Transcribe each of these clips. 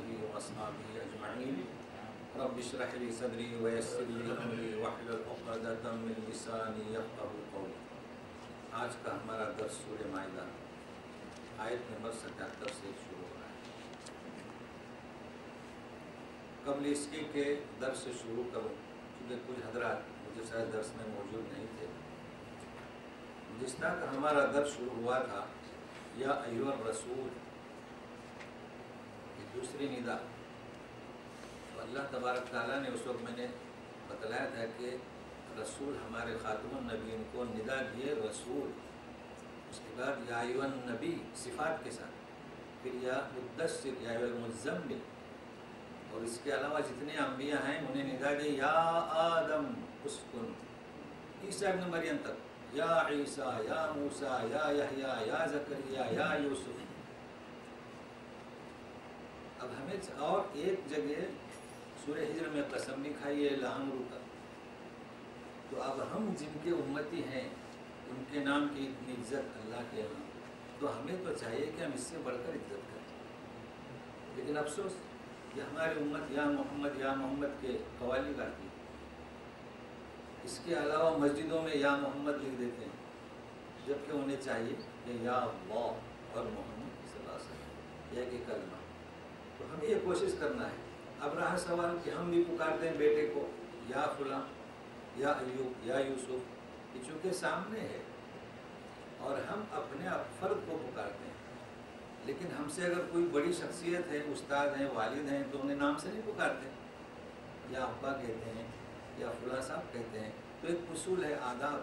آلہ و اصحابہ اجمعین۔ رب اشرح لی صدری ویسر لی امری واحلل عقدۃ من لسانی یفقہوا قولی۔ آج کا ہمارا درس سورہ مائدہ آیت نمبر 77 سے شروع ہو رہا ہے۔ قبل اس کے کہ درس سے شروع کروں، کیونکہ کچھ حضرات مجھے شاید درس میں موجود نہیں تھے، جس طرح کا ہمارا درس شروع ہوا تھا یا ایھا الرسول، یہ دوسری ندا، تو اللہ تبارک تعالیٰ نے اس وقت میں نے بتلایا تھا کہ رسول ہمارے خاتم النبیین کو ندا دیے رسول، اس کے بعد یا ایھا النبی صفات کے ساتھ، پھر یا مدثر یا ایھا المزمل، اور اس کے علاوہ جتنے انبیاء ہیں انہیں ندا دی یا آدم اسکن، عیسیٰ ابن مریم تک، یا عیسیٰ یا موسیٰ یا یحییٰ یا زکریا یا یوسف۔ اب ہمیں اور ایک جگہ سورہ ہجر میں قسم بھی کھائی ہے لعمرک، تو اب ہم جن کے امتی ہیں ان کے نام کی اتنی عزت اللہ کے یہاں، تو ہمیں تو چاہیے کہ ہم اس سے بڑھ کر عزت کریں، لیکن افسوس کہ ہماری امت یا محمد کے قوالی گاتی ہے، اس کے علاوہ مسجدوں میں یا محمد لکھ دیتے ہیں، جبکہ انہیں چاہیے کہ یا اللہ اور محمد صلی اللہ علیہ وسلم یہ کہ کلمہ۔ تو ہمیں یہ کوشش کرنا ہے۔ اب رہا سوال کہ ہم بھی پکارتے ہیں بیٹے کو یا فلاں یا ایوب یا یوسف، یہ چونکہ سامنے ہے اور ہم اپنے فرد کو پکارتے ہیں، لیکن ہم سے اگر کوئی بڑی شخصیت ہے، استاد ہیں، والد ہیں، تو انہیں نام سے نہیں پکارتے، یا ابا کہتے ہیں یا فلاں صاحب کہتے ہیں، تو ایک اصول ہے، آداب۔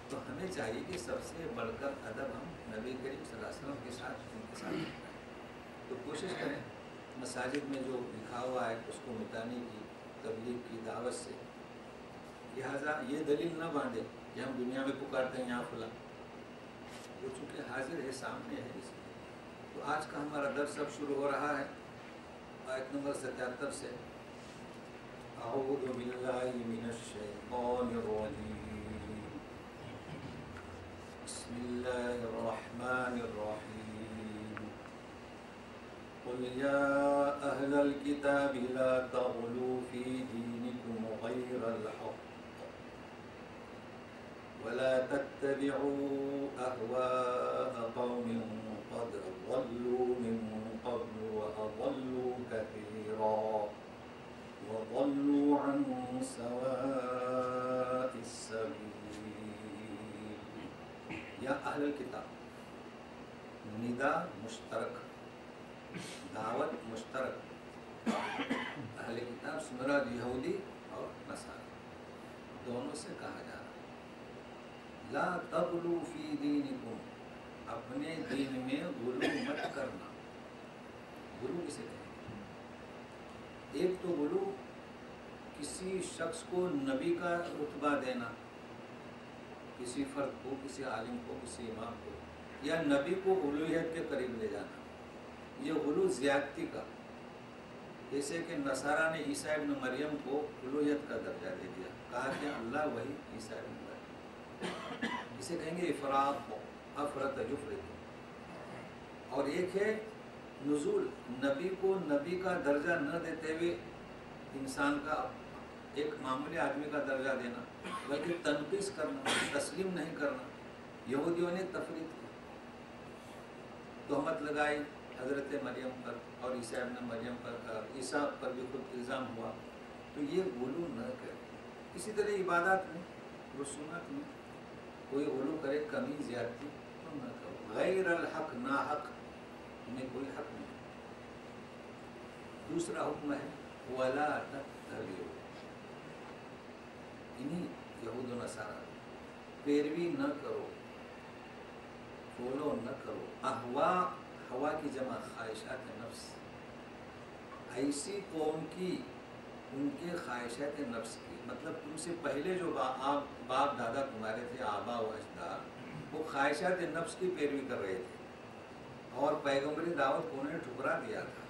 تو ہمیں چاہیے کہ سب سے بڑھ کر ادب ہم نبی کریم صلی اللہ علیہ وسلم کے ساتھ ان کے ساتھ کریں۔ تو کوشش کریں مساجد میں جو لکھا ہوا ہے اس کو مٹانے کی، تبلیغ کی، دعوت سے، لہٰذا یہ دلیل نہ باندھے کہ ہم دنیا میں پکارتے ہیں یہاں فلاں، وہ چونکہ حاضر ہے، سامنے ہے، اس لیے۔ تو آج کا ہمارا درس اب شروع ہو رہا ہے آیت نمبر 77 سے۔ اعوذ باللہ من الشیطان الرجیم، بسم اللہ الرحمن الرحیم، قل یا اہل الکتاب لا تغلوا فی دینکم غیر الحق ولا تتبعوا اہواء قوم قد ضلوا من قبل واضلوا کثیرا وضلوا عن سواء السبیل۔ یا اہل الکتاب، ندا مشترک، دعوت مشترک، اہل کتاب سے مراد یہودی اور نصارا دونوں سے کہا جا رہا ہے، لا تغلوا فی دینکم، اپنے دین میں غلو مت کرنا۔ غلو کسے کہیں؟ ایک تو غلو کسی شخص کو نبی کا رتبہ دینا، کسی فرد کو، کسی عالم کو، کسی امام کو، یا نبی کو الوہیت کے قریب لے جانا، یہ غلو زیادتی کا، جیسے کہ نصارہ نے عیسیٰ ابن مریم کو الوہیت کا درجہ دے دیا، کہا کہ اللہ وہی عیسیٰ ابن مریم، اسے کہیں گے افراط، افرط جفرت۔ اور ایک ہے نزول، نبی کو نبی کا درجہ نہ دیتے ہوئے انسان کا، ایک معمولی آدمی کا درجہ دینا، بلکہ تنقیص کرنا، تسلیم نہیں کرنا۔ یہودیوں نے تفریق کی، تہمت لگائی حضرت مریم پر اور عیسیٰ ابن مریم پر، عیسیٰ پر بھی خود الزام ہوا، تو یہ غلو نہ کرے۔ اسی طرح عبادات میں، رسومات میں کوئی غلو کرے، کمی زیادتی تو نہ کرو، غیر الحق، ناحق میں کوئی حق نہیں۔ دوسرا حکم ہے وَلَا تَتَّبِعُوا، انہی یہود و نصارہ پیروی نہ کرو، فالو نہ کرو، احوا، ہوا کی جمع خواہشات نفس، ایسی قوم کی، ان کے خواہشات نفس کی، مطلب تم سے پہلے جو باپ دادا تمہارے تھے، آبا و اجداد، وہ خواہشات نفس کی پیروی کر رہے تھے اور پیغمبری دعوت کو انہوں نے ٹھکرا دیا تھا،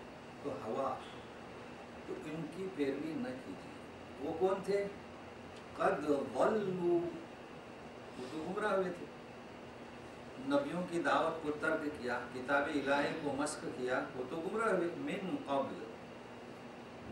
تو ہوا، تو ان کی پیروی نہ کیجیے۔ وہ کون تھے؟ قد ضلوا، وہ تو گمراہ ہوئے تھے، نبیوں کی دعوت کو ترک کیا، کتاب الہی کو مسخ کیا، وہ تو گمراہ ہوئے، من قبل،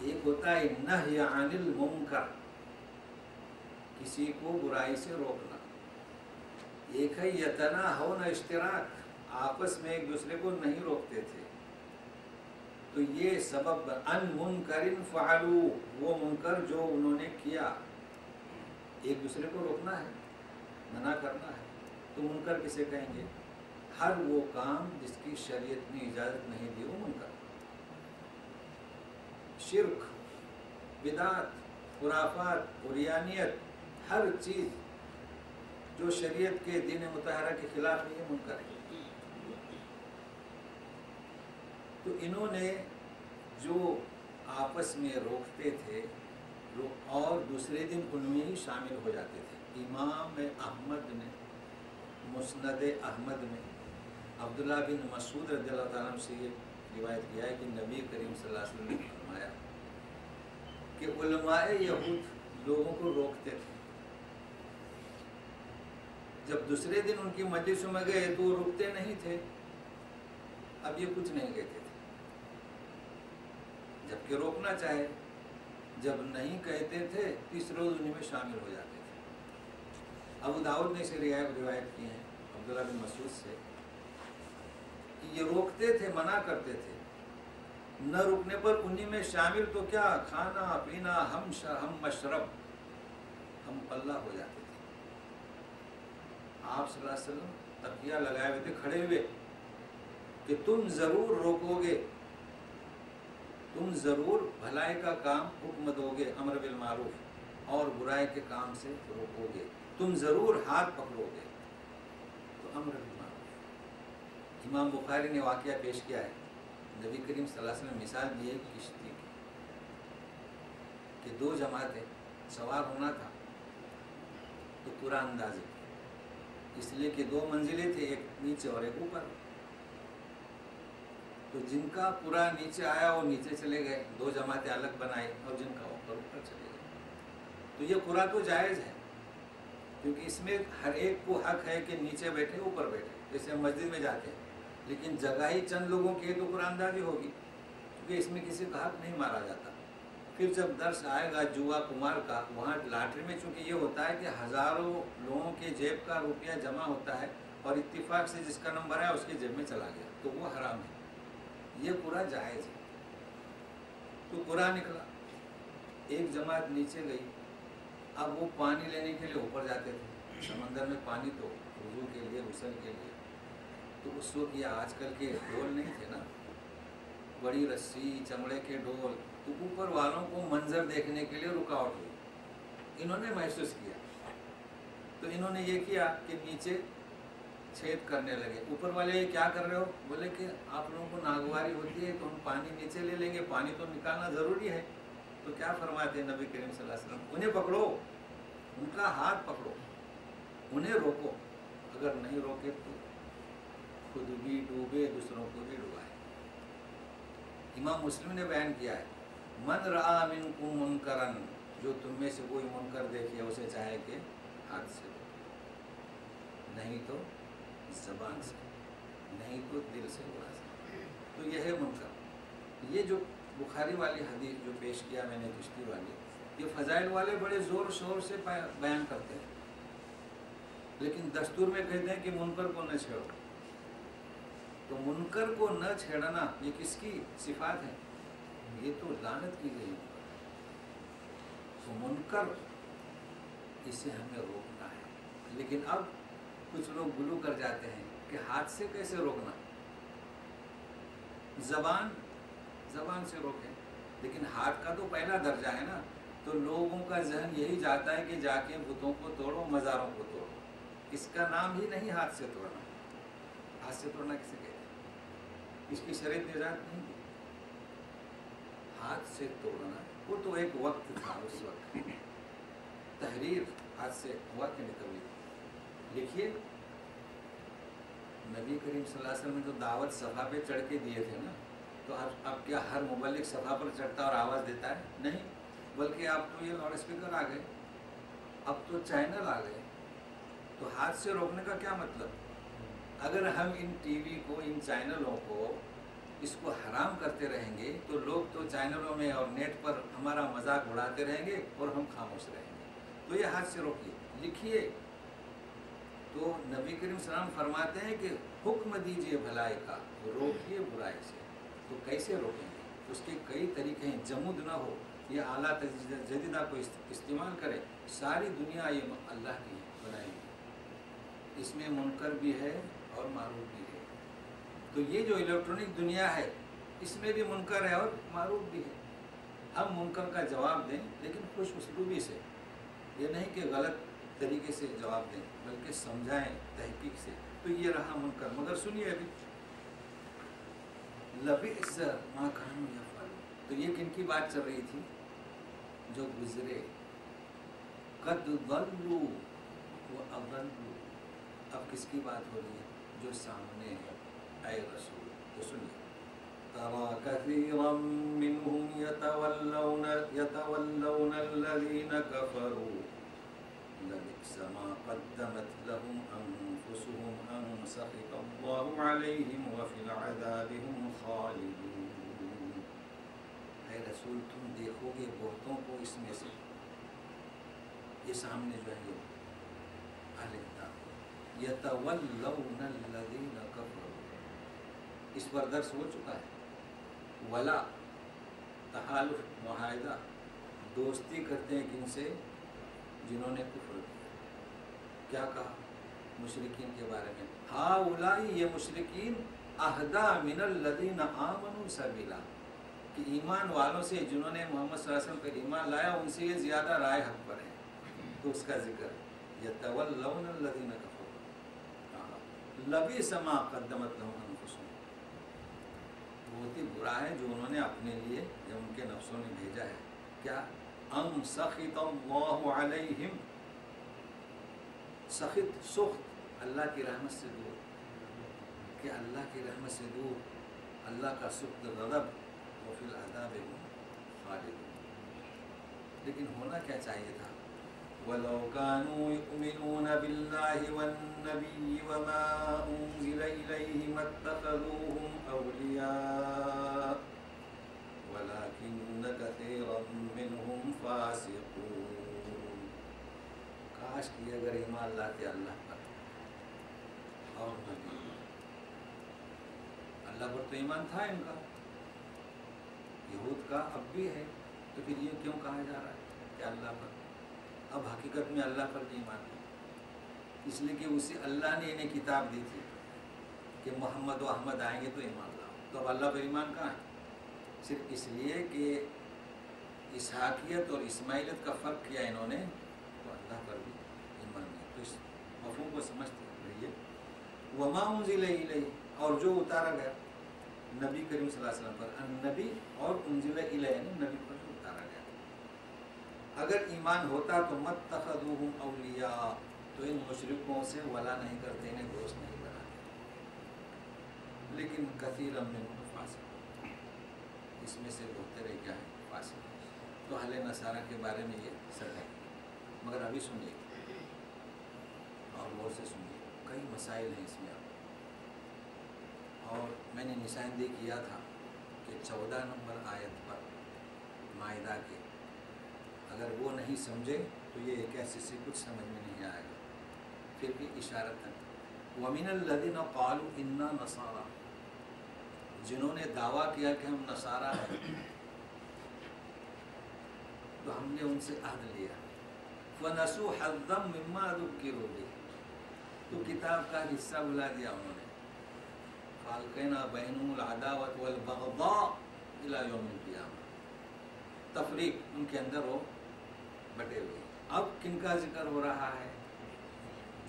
ایک ہوتا ہے نہی عن المنکر، کسی کو برائی سے روکنا، ایک ہے یتناہون اشتراک، آپس میں ایک دوسرے کو نہیں روکتے تھے. تو یہ سبب ان منکر فعلوا، وہ منکر جو انہوں نے کیا، ایک دوسرے کو روکنا ہے، منع کرنا ہے، تو منکر کسے کہیں گے؟ ہر وہ کام جس کی شریعت نے اجازت نہیں دی وہ منکر. شرک، بدعت، خرافات، عریانیت، ہر چیز جو شریعت کے دین مطہرہ کے خلاف ہے یہ منکر ہے. تو انہوں نے جو آپس میں روکتے تھے اور دوسرے دن ان میں ہی شامل ہو جاتے تھے. امام احمد نے مسند احمد میں عبداللہ بن مسعود رضی اللہ تعالیٰ عنہ سے یہ روایت کیا ہے کہ نبی کریم صلی اللہ علیہ وسلم نے فرمایا کہ علماء یہود لوگوں کو روکتے تھے، جب دوسرے دن ان کی مجلسوں میں گئے تو وہ رکتے نہیں تھے، اب یہ کچھ نہیں کہتے تھے، جبکہ روکنا چاہے، جب نہیں کہتے تھے تیسرے روز انہیں میں شامل ہو جاتے تھے. ابو داؤد نے اسے روایت کی ہے عبداللہ بن مسعود سے کہ یہ روکتے تھے، منع کرتے تھے، نہ رکنے پر انہیں میں شامل تو کیا، کھانا پینا، ہم مشرب، ہم پلہ ہو جاتے تھے. آپ صلی اللہ علیہ وسلم تکیہ لگائے ہوئے تھے کھڑے ہوئے کہ تم ضرور روکو گے، تم ضرور بھلائی کا کام حکم دو گے، امر بالمعروف، اور برائی کے کام سے روکو گے، تم ضرور ہاتھ پکڑو گے، تو امر بالمعروف. امام بخاری نے واقعہ پیش کیا ہے، نبی کریم صلی اللہ علیہ وسلم مثال دی ہے کشتی کی کہ دو جماعتیں سوار ہونا تھا تو پورا اندازے، اس لیے کہ دو منزلیں تھے، ایک نیچے اور ایک اوپر. تو جن کا پورا نیچے آیا وہ نیچے چلے گئے، دو جماعتیں الگ بنائی، اور جن کا اوپر چلے گئے. تو یہ پورا تو جائز ہے، کیونکہ اس میں ہر ایک کو حق ہے کہ نیچے بیٹھے اوپر بیٹھے، جیسے ہم مسجد میں جاتے ہیں، لیکن جگہ ہی چند لوگوں کی ہے تو قرآن اندازی ہوگی، کیونکہ اس میں کسی کا حق نہیں مارا جاتا. پھر جب درس آئے گا جوا کمار کا، وہاں لاٹری میں چونکہ یہ ہوتا ہے کہ ہزاروں لوگوں کے جیب کا روپیہ جمع ہوتا ہے اور اتفاق سے جس کا نمبر ہے اس کے جیب میں چلا گیا تو وہ حرام ہے، یہ پورا جائز ہے. تو پورا نکلا، ایک جماعت نیچے گئی، اب وہ پانی لینے کے لیے اوپر جاتے تھے، سمندر میں پانی تو وضو کے لیے، غسل کے لیے، تو اس وقت یہ آج کل کے ڈول نہیں تھے نا، بڑی رسی، چمڑے کے ڈول، تو اوپر والوں کو منظر دیکھنے کے لیے رکاوٹ ہوئی. انہوں نے محسوس کیا تو انہوں نے یہ کیا کہ نیچے چھید کرنے لگے. اوپر والے یہ کیا کر رہے ہو؟ بولے کہ آپ لوگوں کو ناگواری ہوتی ہے تو ہم پانی نیچے لے لیں گے، پانی تو نکالنا ضروری ہے. تو کیا فرماتے ہیں نبی کریم صلی اللہ علیہ وسلم؟ انہیں پکڑو، ان کا ہاتھ پکڑو، انہیں روکو، اگر نہیں روکے تو خود بھی ڈوبے، دوسروں کو بھی ڈوبائے. امام مسلم نے بیان کیا ہے، من رآ منکم منکرا، جو تم میں سے کوئی منکر دیکھے اسے چاہے کہ ہاتھ سے روکے، نہیں تو زبان سے، نہیں تو دل سے برا سے. تو یہ ہے منکر. یہ جو بخاری والی حدیث جو پیش کیا میں نے کشتی والی، یہ فضائل والے بڑے زور شور سے بیان کرتے ہیں، لیکن دستور میں کہتے ہیں کہ منکر کو نہ چھیڑو. تو منکر کو نہ چھیڑنا یہ کس کی صفات ہے؟ یہ تو لعنت کی گئی. تو منکر اسے ہمیں روکنا ہے. لیکن اب کچھ لوگ گلو کر جاتے ہیں کہ ہاتھ سے کیسے روکنا، زبان سے روکیں، لیکن ہاتھ کا تو پہلا درجہ ہے نا. تو لوگوں کا ذہن یہی جاتا ہے کہ جا کے بتوں کو توڑو، مزاروں کو توڑو. اس کا نام ہی نہیں ہاتھ سے توڑنا. ہاتھ سے توڑنا کسے کہتے ہیں؟ اس کی شریعت نے اجازت نہیں دی. ہاتھ سے توڑنا وہ تو ایک وقت تھا، اس وقت تحریر ہاتھ سے ہوا کہ نہیں کبھی. لکھیے نبی کریم صلی اللہ علیہ وسلم نے تو دعوت صفحہ پہ چڑھ کے دیے تھے نا. تو اب کیا ہر مبلغ صفحہ پر چڑھتا اور آواز دیتا ہے؟ نہیں، بلکہ اب تو یہ لاؤڈ اسپیکر آ گئے، اب تو چینل آ گئے. تو ہاتھ سے روکنے کا کیا مطلب؟ اگر ہم ان ٹی وی کو، ان چینلوں کو اس کو حرام کرتے رہیں گے تو لوگ تو چینلوں میں اور نیٹ پر ہمارا مذاق اڑاتے رہیں گے اور ہم خاموش رہیں گے. تو یہ ہاتھ سے روکیے, لکھیے. تو نبی کریم صلی اللہ علیہ وسلم فرماتے ہیں کہ حکم دیجئے بھلائی کا, روکیے برائی سے. تو کیسے روکیں گے؟ اس کے کئی طریقے ہیں. جمود نہ ہو, یہ اعلیٰ جدیدہ کو استعمال کرے. ساری دنیا یہ اللہ کی بنائی ہوئی, اس میں منکر بھی ہے اور معروف بھی ہے. تو یہ جو الیکٹرانک دنیا ہے اس میں بھی منکر ہے اور معروف بھی ہے. ہم منکر کا جواب دیں لیکن خوش اسلوبی سے, یہ نہیں کہ غلط طریقے سے جواب دیں بلکہ سمجھائیں تحقیق سے. تو یہ رہا منکر. مگر سنیے ابھی, لبئس ما کانوا یفعلون. تو یہ کن کی بات چل رہی تھی؟ جو گزرے. قد ضلوا واضلوا. اب کس کی بات ہو رہی ہے؟ جو سامنے ہے, اے رسول. تو سنیے, ترى كثيرا منهم يتولون الذين كفروا لبئس ما قدمت لهم أنفسهم أن سخط الله عليهم وفي العذاب هم خالدون. اے رسول تم دیکھو گے بہتوں کو اس میں سے, یہ سامنے جو ہے یہ اہل کتاب, یتولون الذین کفروا. اس پر درس ہو چکا ہے. ولا تحالف, معاہدہ, دوستی کرتے ہیں کن سے؟ جنہوں نے کفر کیا. کیا کہا مشرکین کے بارے میں؟ ہؤلاء, یہ مشرکین, اہدی من الذین آمنوا سبیلا, کہ ایمان والوں سے جنہوں نے محمد صلی اللہ علیہ وسلم پر ایمان لایا ان سے یہ زیادہ رائے حق پر ہے. تو اس کا ذکر یتولون الذین کفروا لبئس ما قدمت لهم انفسهم. بہت ہی برا ہے جو انہوں نے اپنے لیے, جب ان کے نفسوں نے بھیجا ہے. کیا؟ ان سخط اللہ علیہم. سخط, سخط, اللہ کی رحمت سے دور, کہ اللہ کی رحمت سے دور, اللہ کا سخط غضب, وفی العذاب هم خالدون. لیکن ہونا کیا چاہیے تھا؟ وَلَوْ كَانُوا يُؤْمِنُونَ بِاللَّهِ وَالنَّبِيِّ وَمَا أُنزِلَ إِلَيْهِ مَا اتَّخَذُوهُمْ أَوْلِيَاءَ وَلَكِنَّ كَثِيرًا مِّنْهُمْ فَاسِقُونَ. کاش کہ اگر ایمان لاتے اللہ پر اور نبی, اللہ پر تو ایمان تھا ان کا, یہود کا اب بھی ہے, تو پھر یہ کیوں کہا جا رہا ہے کہ اللہ پر؟ اب حقیقت میں اللہ پر بھی ایمان ہے, اس لیے کہ اسے اللہ نے انہیں کتاب دی تھی کہ محمد و احمد آئیں گے تو ایمان لاؤ. تو اب اللہ پر ایمان کہاں ہے؟ صرف اس لیے کہ اسحاقیت اور اسماعیلیت کا فرق کیا انہوں نے, تو اللہ پر بھی ایمان نہیں. تو اس مفہوم کو سمجھتے رہیے. وما انزل الیہ, اور جو اتارا گیا نبی کریم صلی اللہ علیہ وسلم پر, النبی اور انزل الیہ, نبی پر جو اتارا گیا. اگر ایمان ہوتا تو متخذوہم اولیاء, تو ان مشرکوں سے ولا نہیں کرتے, انہیں دوست نہیں بناتے. لیکن کثیرا منہم فاسقون, اس میں سے بہتے رہے کیا ہے؟ فاسق. تو اہل نصارہ کے بارے میں یہ سر ہے. مگر ابھی سنیے اور غور سے سنیے, کئی مسائل ہیں اس میں. اور میں نے نشاندہی کیا تھا کہ 14 نمبر آیت پر مائدہ کے, اگر وہ نہیں سمجھے تو یہ ایک ایسے سے کچھ سمجھ میں نہیں آئے گا. پھر بھی اشارت ہے, وَمِنَ الَّذِينَ قَالُوا إِنَّا نَصَارَى, جنہوں نے دعویٰ کیا کہ ہم نصارہ ہیں, تو ہم نے ان سے عہد لیا. فَنَسُوا حَظًّا مِّمَّا ذُكِّرُوا بِهِ, تو کتاب کا حصہ بلا دیا انہوں نے. فَأَلْقَيْنَا بَيْنَهُمُ الْعَدَاوَةَ وَالْبَغْضَاءَ إِلَى يَوْمِ الْقِيَامَةِ. تفریق ان کے اندر ہو بٹے ہوئے. اب کن کا ذکر ہو رہا ہے؟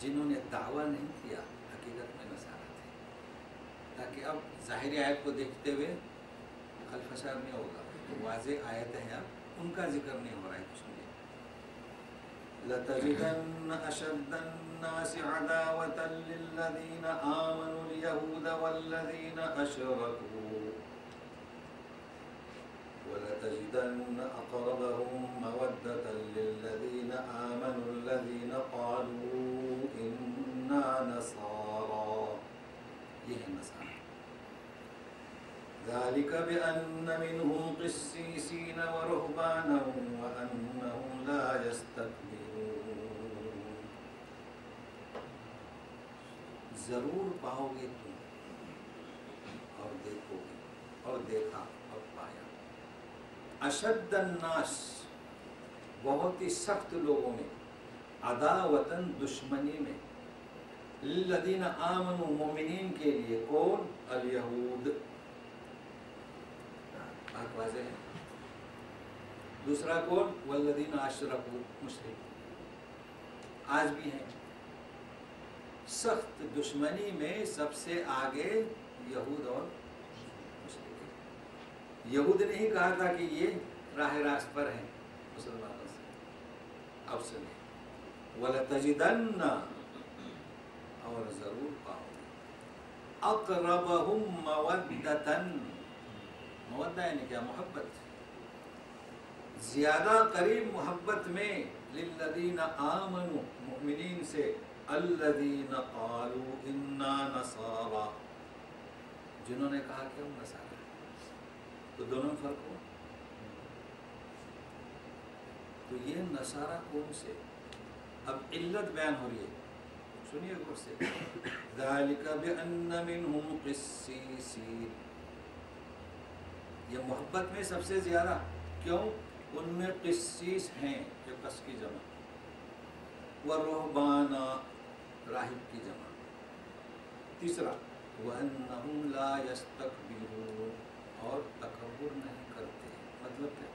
جنہوں نے دعویٰ نہیں کیا, حقیقت میں نصارہ تھے, تاکہ اب ظاہری آیت کو دیکھتے ہوئے خلفشار نہیں ہوگا. تو واضح آیت ہے, اب ان کا ذکر نہیں ہو رہا ہے. تو سنیے, لَتَجِدَنَّ أَشَدَّ النَّاسِ عَدَاوَةً لِلَّذِينَ آمَنُوا الْيَهُودَ وَالَّذِينَ أَشْرَكُوا وَلَتَجِدَنَّ أَقْرَبَهُم مَّوَدَّةً لِلَّذِينَ آمَنُوا الَّذِينَ قَالُوا إِنَّا نَصَارَى. یہ ہے نصارى. ذَلِكَ بِأَنَّ مِنْهُمْ قِسِّيسِينَ وَرُهْبَانًا وَأَنَّهُمْ لَا يَسْتَكْبِرُونَ۔ ضرور پاؤ گے تم اور دیکھو گے، اور دیکھا اور پایا، اشد الناس، بہت ہی سخت لوگوں میں، عداوتاً دشمنی میں، للذین آمنوا مومنین کے لیے، کون؟ الیہود، بات واضح ہے۔ دوسرا کون؟ والذین اشرکوا، مشرک، آج بھی ہیں۔ سخت دشمنی میں سب سے آگے یہود اور مشرک۔ یہود نے ہی کہا تھا کہ یہ راہ راست پر ہیں مسلمانوں سے، اب سنیں، وَلَتَجِدَنَّ، اور ضرور پاؤ گے، اقربہم مودۃً، مودہ یعنی کیا؟ محبت، زیادہ قریب محبت میں، للذین آمنوا، مؤمنین سے، الذین قالوا انا نصارى، جنہوں نے کہا کہ ہم نصارى ہیں۔ تو دونوں میں فرق ہو، تو یہ نصارى کون سے؟ اب علت بیان ہو رہی ہے، سنیے غور سے، ذَلِكَ بِأَنَّ مِنْهُمْ قِسِّيسِينَ، یہ محبت میں سب سے زیادہ، کیوں؟ ان میں قسیس ہیں، جو قس کی جمع، وَرُهْبَانًا، راہب کی جمع۔ تیسرا، وَأَنَّهُمْ لَا يَسْتَكْبِرُونَ، اور تکبر نہیں کرتے، مطلب کیا؟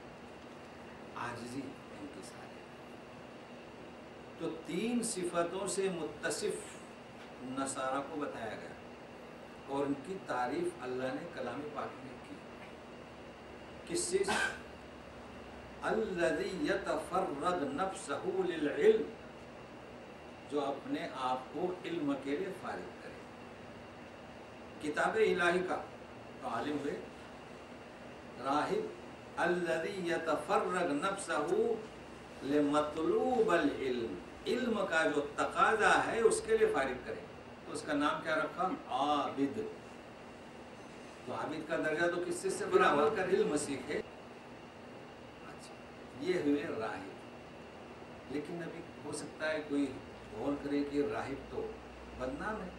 عاجزی ان کی ساری۔ تو تین صفتوں سے متصف نصارہ کو بتایا گیا، اور ان کی تعریف اللہ نے کلام پاک میں کی۔ کس سے؟ الذی یتفرغ نفسہ للعلم، جو اپنے آپ کو علم کے لیے فارغ کرے، کتاب الہی کا تو عالم ہوئے، راہب الذی یتفرغ نفسہ لمطلوب العلم، علم کا جو تقاضا ہے اس کے لیے فارغ کرے، تو اس کا نام کیا رکھا؟ عابد۔ تو عابد کا درجہ تو کس سے برابر کا علم سیکھے، اچھا یہ ہوئے راہب۔ لیکن ابھی ہو سکتا ہے کوئی غور کرے کہ راہب تو بدنام ہے،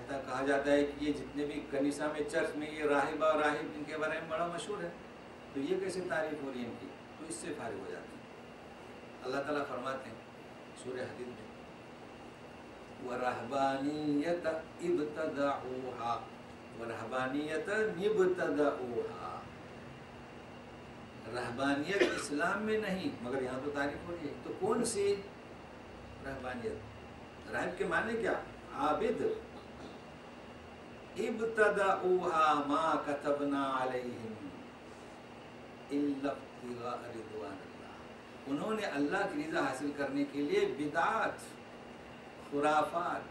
کہا جاتا ہے کہ یہ جتنے بھی کنیسہ میں، چرچ میں یہ راہب اور راہب ان کے بارے میں بڑا مشہور ہے، تو یہ کیسے تعریف ہو رہی ہے ان کی؟ تو اس سے فارغ ہو جاتے ہیں۔ اللہ تعالیٰ فرماتے ہیں سورہ حدید میں، وَرَهْبَانِيَّةً ابْتَدَعُوهَا، وَرَهْبَانِيَّةً ابْتَدَعُوهَا، رہبانیت اسلام میں نہیں، مگر یہاں تو تعریف ہو رہی ہے، تو کون سی رہبانیت؟ راہب کے معنی کیا؟ عابد۔ ابتدعوها ما كتبنا عليهم الا ابتغاء رضوان اللہ، انہوں نے اللہ کی رضا حاصل کرنے کے لیے بدعات، خرافات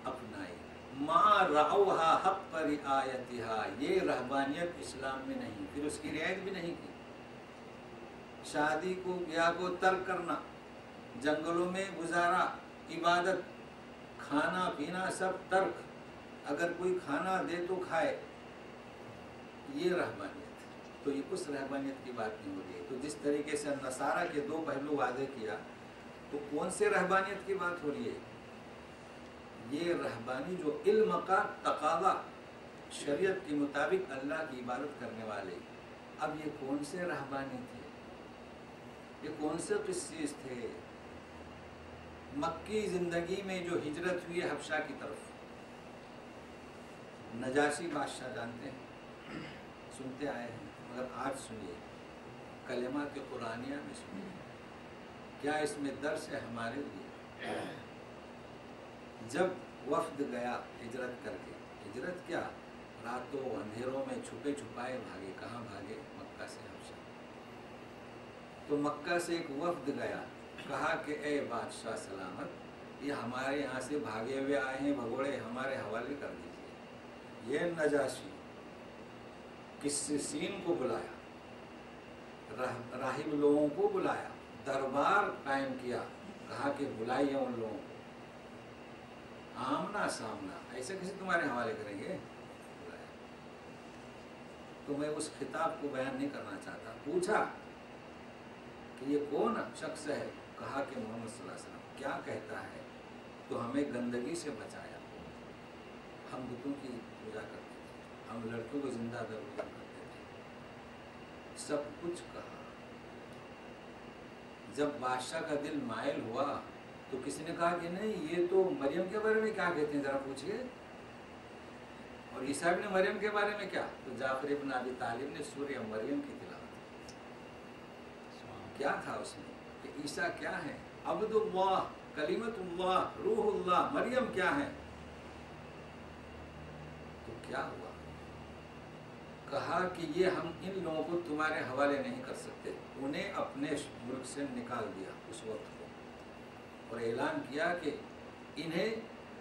اپنائی، ما رعوها حق رعایتها، یہ رہبانیت اسلام میں نہیں، پھر اس کی رعایت بھی نہیں کی۔ شادی کو، بیاہ کو ترک کرنا، جنگلوں میں گزارا، عبادت، کھانا پینا سب ترک، اگر کوئی کھانا دے تو کھائے، یہ رہبانیت۔ تو یہ اس رہبانیت کی بات نہیں ہو رہی ہے۔ تو جس طریقے سے نصارہ کے دو پہلو واضح کیا، تو کون سے رہبانیت کی بات ہو رہی ہے؟ یہ رہبانی جو علم کا تقاضا، شریعت کے مطابق اللہ کی عبادت کرنے والے۔ اب یہ کون سے رہبانی تھے؟ یہ کون سے قسیس تھے؟ مکی زندگی میں جو ہجرت ہوئی ہے حبشہ کی طرف، نجاشی بادشاہ جانتے ہیں، سنتے آئے ہیں، مگر آج سنیے، کلمات قرآنیہ میں سنیے، کیا اس میں درس ہے ہمارے لیے؟ جب وفد گیا ہجرت کر کے، ہجرت کیا؟ راتوں اندھیروں میں چھپے چھپائے بھاگے، کہاں بھاگے؟ مکہ سے حبشہ۔ تو مکہ سے ایک وفد گیا، کہا کہ اے بادشاہ سلامت، یہ ہمارے یہاں سے بھاگے ہوئے آئے ہیں، بھگوڑے ہمارے حوالے کر دیجیے۔ یہ نجاشی قسیسین کو بلایا، راہب لوگوں کو بلایا، دربار قائم کیا، کہا کہ بلائیے ان لوگوں کو، آمنا سامنا، ایسے کسی تمہارے حوالے کریں گے؟ بلایا، تو میں اس خطاب کو بیان نہیں کرنا چاہتا. پوچھا کہ یہ کون شخص ہے؟ کہا کہ محمد صلی اللہ علیہ وسلم. کیا کہتا ہے؟ تو ہمیں گندگی سے بچایا. ہم بتوں کی پوجا کرتے تھے, ہم لڑکیوں کو زندہ درگزر کرتے تھے, سب کچھ کہا. جب بادشاہ کا دل مائل ہوا تو کسی نے کہا کہ نہیں, یہ تو مریم کے بارے میں کیا کہتے ہیں, ذرا پوچھئے. اور عیسیٰ ابن مریم کے بارے میں کیا؟ تو جعفر ابن ابی طالب نے سورہ مریم کی تلاوت. کیا تھا اس میں کہ عیسیٰ کیا ہے؟ عبد اللہ, کلمت اللہ, روح اللہ. مریم کیا ہے؟ تو کیا ہوا؟ کہا کہ یہ ہم ان لوگوں کو تمہارے حوالے نہیں کر سکتے. انہیں اپنے ملک سے نکال دیا اس وقت کو, اور اعلان کیا کہ انہیں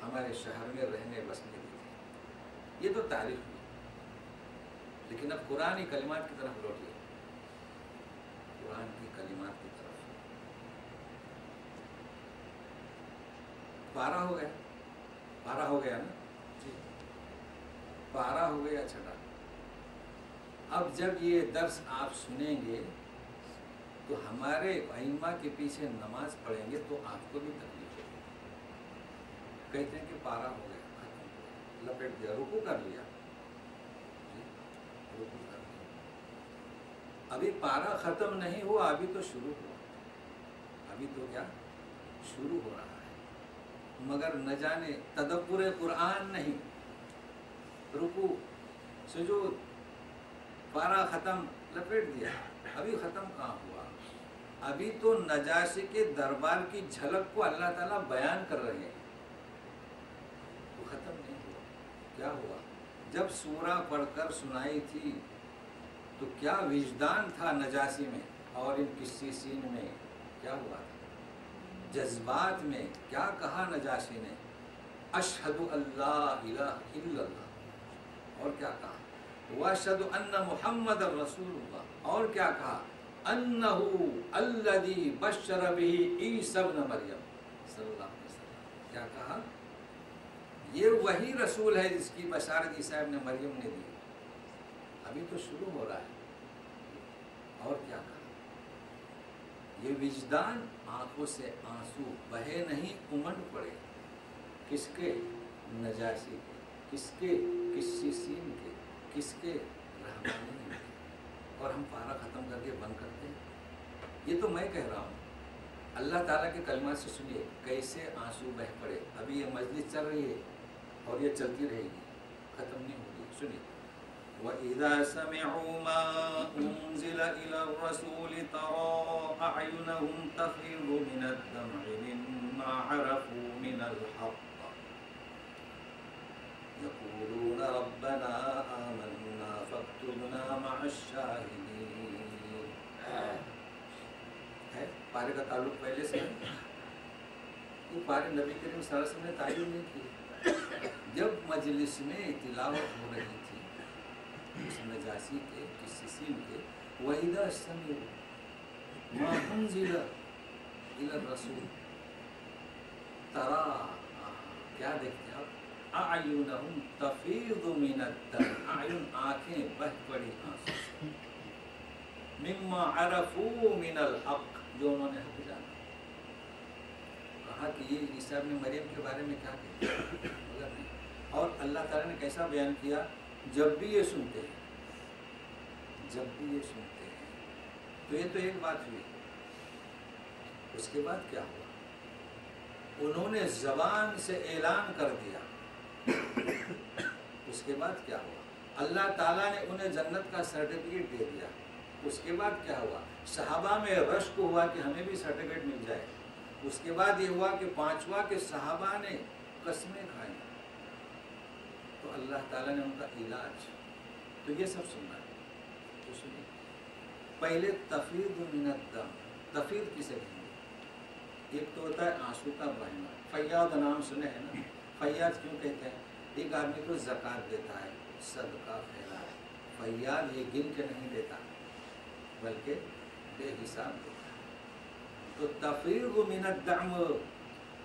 ہمارے شہر میں رہنے بسنے دیجیے. یہ تو تاریخ ہوئی. لیکن اب قرآن کی کلمات کی طرف لوٹیے. قرآن کی کلمات کی طرف. پارہ ہو گیا, پارہ ہو گیا نا جی, پارہ ہو گیا چھٹا. اب جب یہ درس آپ سنیں گے تو ہمارے ائمہ کے پیچھے نماز پڑھیں گے تو آپ کو بھی تکلیف ہوگی. کہتے ہیں کہ پارہ ہو گیا, ختم, لپیٹ دیا, رکوع کر لیا, رکوع کر لیا. ابھی پارہ ختم نہیں ہوا, ابھی تو شروع ہوا. ابھی تو کیا شروع ہو رہا ہے, مگر نہ جانے تدبر قرآن نہیں. رکوع, سجود, پارہ ختم, لپیٹ دیا. ابھی ختم کہاں ہوا؟ ابھی تو نجاشی کے دربار کی جھلک کو اللہ تعالیٰ بیان کر رہے ہیں. وہ ختم نہیں ہوا. کیا ہوا؟ جب سورہ پڑھ کر سنائی تھی تو کیا وجدان تھا نجاشی میں, اور ان قسیسین میں کیا ہوا تھا؟ جذبات میں کیا کہا نجاشی نے؟ اشہد اللہ الہ الا اللہ. اور کیا کہا؟ واشہد ان محمد رسول اللہ. اور کیا کہا؟ انہو الذی بشر بہ عیسی ابن مریم صلی اللہ علیہ وسلم. کیا کہا؟ یہ وہی رسول ہے جس کی بشارت عیسی ابن مریم نے دی. ابھی تو شروع ہو رہا ہے. اور کیا کہا؟ یہ وجدان, آنکھوں سے آنسو بہے نہیں, امنڈ پڑے. کس کے؟ نجاشی کے. کس کے؟ قسیسین کے. کس کے؟ رحمانی کے. اور ہم پارہ ختم کر کے بند کرتے ہیں. یہ تو میں کہہ رہا ہوں, اللہ تعالیٰ کے کلمات سے سنیے کیسے آنسو بہ پڑے. ابھی یہ مجلس چل رہی ہے اور یہ چلتی رہے گی, ختم نہیں ہوگی. سنیے. وَإِذَا سَمِعُوا مَا أُنزِلَ إِلَى الرَّسُولِ تَرَىٰ أَعْيُنَهُمْ تَفِيضُ مِنَ الدَّمْعِ مِمَّا عَرَفُوا مِنَ الْحَقِّ يَقُولُونَ رَبَّنَا آمَنَّا فَاكْتُبْنَا مَعَ الشَّاهِدِينَ. ہے پارے کا تعلق پہلے سے ہے. یہ پارے نبی کریم صلی اللہ علیہ وسلم نے تعین نہیں کی. جب مجلس میں تلاوت ہو رہی تھی اس نجاشی کے, قسیسین کے, وَإِذَا سَمِعُوا مَا أُنزِلَ إِلَى الرَّسُولِ تَرَىٰ, کیا دیکھتے آپ؟ أَعْيُنَهُمْ تَفِيضُ مِنَ الدَّمْعِ, اعین, آنکھیں بہ پڑی آنسو سے, مِمَّا عَرَفُوا مِنَ الْحَقِّ, جو انہوں نے حق جانا. کہا کہ یہ عیسیٰ ابن مریم کے بارے میں کیا کہتے ہیں, مگر نہیں. اور اللہ تعالیٰ نے کیسا بیان کیا؟ جب بھی یہ سنتے ہیں, جب بھی یہ سنتے ہیں. تو یہ تو ایک بات ہوئی. اس کے بعد کیا ہوا؟ انہوں نے زبان سے اعلان کر دیا. اس کے بعد کیا ہوا؟ اللہ تعالیٰ نے انہیں جنت کا سرٹیفکیٹ دے دیا. اس کے بعد کیا ہوا؟ صحابہ میں رشک ہوا کہ ہمیں بھی سرٹیفکیٹ مل جائے. اس کے بعد یہ ہوا کہ پانچواں کے صحابہ نے قسمیں کھائیں. تو اللہ تعالیٰ نے ان کا علاج. تو یہ سب سننا ہے. تو سنیے, پہلے تفیض من الدم. تفیض کسے کہیں گے؟ ایک تو ہوتا ہے آنسو کا بہنا. فیاض نام سنے ہیں نا. فیاض کیوں کہتے ہیں؟ ایک آدمی کو زکوٰۃ دیتا ہے, صدقہ پھیلا ہے. فیاض یہ گن کے نہیں دیتا بلکہ بے حساب دیتا ہے. تو تفیض من الدم,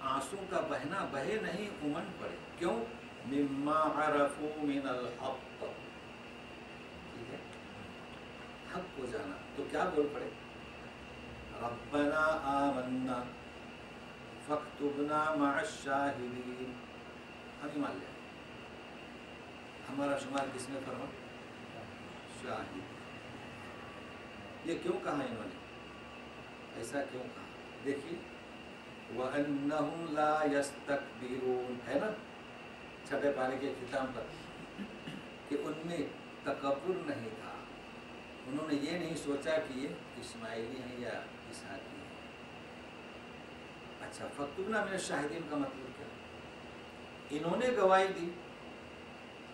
آنسو کا بہنا بہے نہیں, امنڈ پڑے. کیوں؟ مما عرفوا من الحق. ٹھیک ہے. حق کو جانا تو کیا بول پڑے؟ ربنا آمنا فاکتبنا مع الشاہدین. ہم ایمان لے ہمارا شمار کس میں فرما؟ شاہد. یہ کیوں کہا انہوں نے؟ ایسا کیوں کہا؟ دیکھیے وَأَنَّهُمْ لَا يَسْتَكْبِرُونَ ہے نا چھٹے پارے کے اختتام پر کہ ان میں تکبر نہیں تھا. انہوں نے یہ نہیں سوچا کہ یہ اسماعیلی ہیں یا اسحاقی ہیں. اچھا فَاكْتُبْنَا مِنَ الشَّاهِدِينَ کا مطلب کیا؟ انہوں نے گواہی دی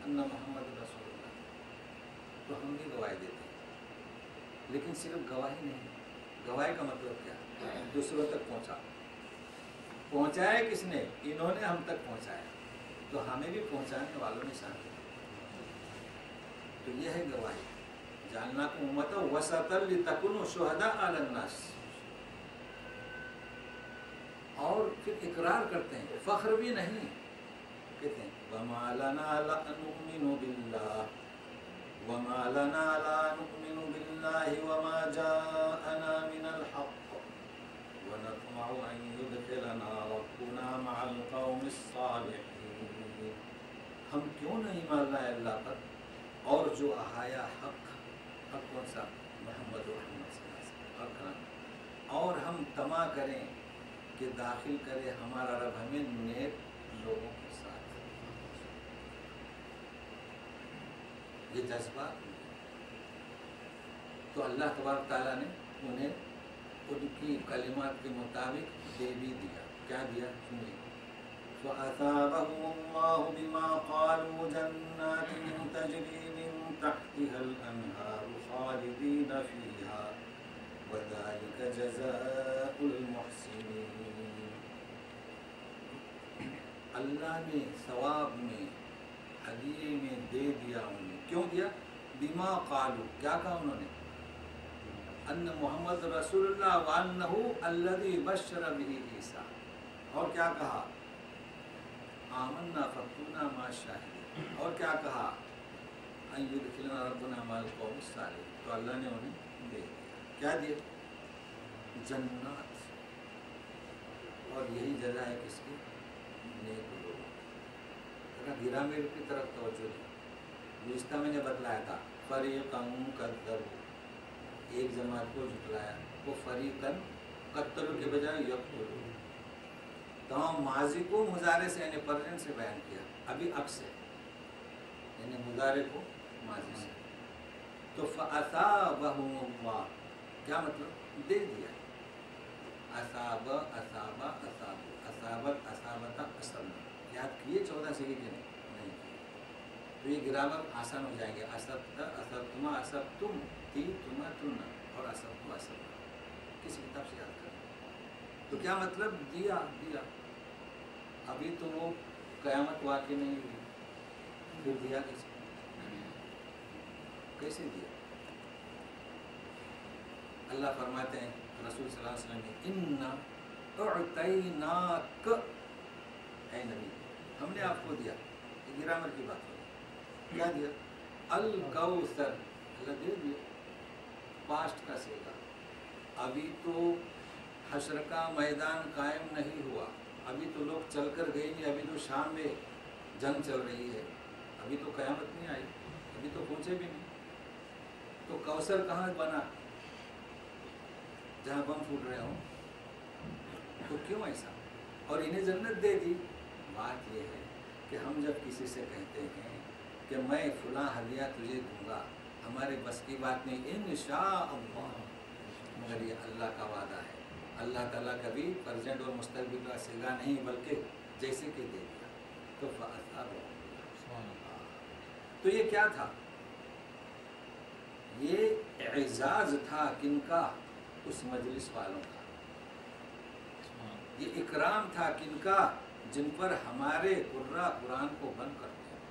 ان محمد رسول اللہ تو ہم بھی گواہی دیتے ہیں. لیکن صرف گواہی نہیں. گواہی کا مطلب کیا؟ دوسروں تک پہنچایا کس نے؟ انہوں نے ہم تک پہنچایا تو ہمیں بھی پہنچانے والوں میں شامل. تو یہ ہے گواہی. جعلناکم امۃ وسطا لتکونوا شہداء علی الناس. اور پھر اقرار کرتے ہیں, فخر بھی نہیں, کہتے ہیں وما لنا لا نؤمن باللہ وما لنا لا نؤمن باللہ وما جاءنا من الحق ونطمع ان يدخلنا ربنا مع القوم الصالحین. ہم کیوں نہیں مان رہے اللہ پر اور جو آیا حق کون سا؟ محمد صلی اللہ علیہ وسلم. اور ہم طمع کریں کہ داخل کرے ہمارا رب ہمیں نیک لوگوں کے ساتھ. یہ جذبات تو اللہ تبارک تعالیٰ نے انہیں ان کی کلمات کے مطابق دے بھی دیا. کیا دیا؟ سنیے فَأَثَابَهُمُ اللَّهُ بِمَا قَالُوا جَنَّاتٍ تَجْرِي مِن تَحْتِهَا الْأَنْهَارُ خَالِدِينَ فِيهَا وَذَلِكَ جَزَاءُ الْمُحْسِنِينَ. اللہ نے ثواب میں ہدیے میں دے دیا انہیں. کیوں دیا؟ بما قالوا, کیا کہا انہوں نے؟ ان محمد رسول اللہ وانہ الذی بشر بہ عیسیٰ. اور کیا کہا؟ آمنا فاکتبنا مع الشاہدین. اور کیا کہا؟ ان یدخلنا ربنا مع القوم الصالحین. تو اللہ نے انہیں دے دیا. کیا دیا؟ جنات. اور یہی جزا ہے کس کی؟ نیک لوگوں. ذرا گرامر کی طرف توجہ دیں. گزشتہ میں نے بتلایا تھا فریقا کذبوا, ایک جماعت کو جھٹلایا. وہ فریقا قتلوا کے بجائے یقتلوا. تمام ماضی کو مضارع سے یعنی پرزنٹ سے بیان کیا. ابھی اب سے یعنی مضارع کو ماضی سے. تو فَأَثَابَهُمُ اللَّهُ کیا مطلب؟ دے دیا. اصاب اصاب اصاب اصابت اصابت اصابت. یاد کیے 14 سے کہ نہیں کیے تو یہ گرامر آسان ہو جائیں گے. اصبت اصبتما اصبتم تی تما تمنا اور اصبتم اصبت کسی کتاب سے یاد کریں. تو کیا مطلب؟ دیا دیا. ابھی تو وہ قیامت واقع نہیں ہوئی, پھر دیا کیسے دیا؟ اللہ فرماتے ہیں رسول صلی اللہ علیہ وسلم نے اِنَّا اُعْتَيْنَاكَ, اے نبی ہم نے آپ کو دیا. یہ گرامر کی بات ہو. کیا دیا؟ الکوثر. اللہ دے دیا. پاسٹ کا سیگا. ابھی تو حشر کا میدان قائم نہیں ہوا. ابھی تو لوگ چل کر گئے نہیں. ابھی تو شام میں جنگ چل رہی ہے. ابھی تو قیامت نہیں آئی. ابھی تو پہنچے بھی نہیں. تو کوثر کہاں بنا؟ جہاں بم پھوٹ رہے ہوں. تو کیوں ایسا؟ اور انہیں جنت دے دی. بات یہ ہے کہ ہم جب کسی سے کہتے ہیں کہ میں فلاں ہدیہ تجھے دوں گا, ہمارے بس کی بات نہیں. انشاءاللہ, مگر یہ اللہ کا وعدہ ہے. اللہ تعالیٰ کبھی پرزینٹ اور مستقبل کا صیغہ نہیں بلکہ جیسے کہ دے دیا. تو تو یہ کیا تھا؟ یہ اعزاز تھا کن کا؟ اس مجلس والوں کا. یہ اکرام تھا کن کا؟ جن پر ہمارے قرآ قرآن کو بند کرتے ہیں.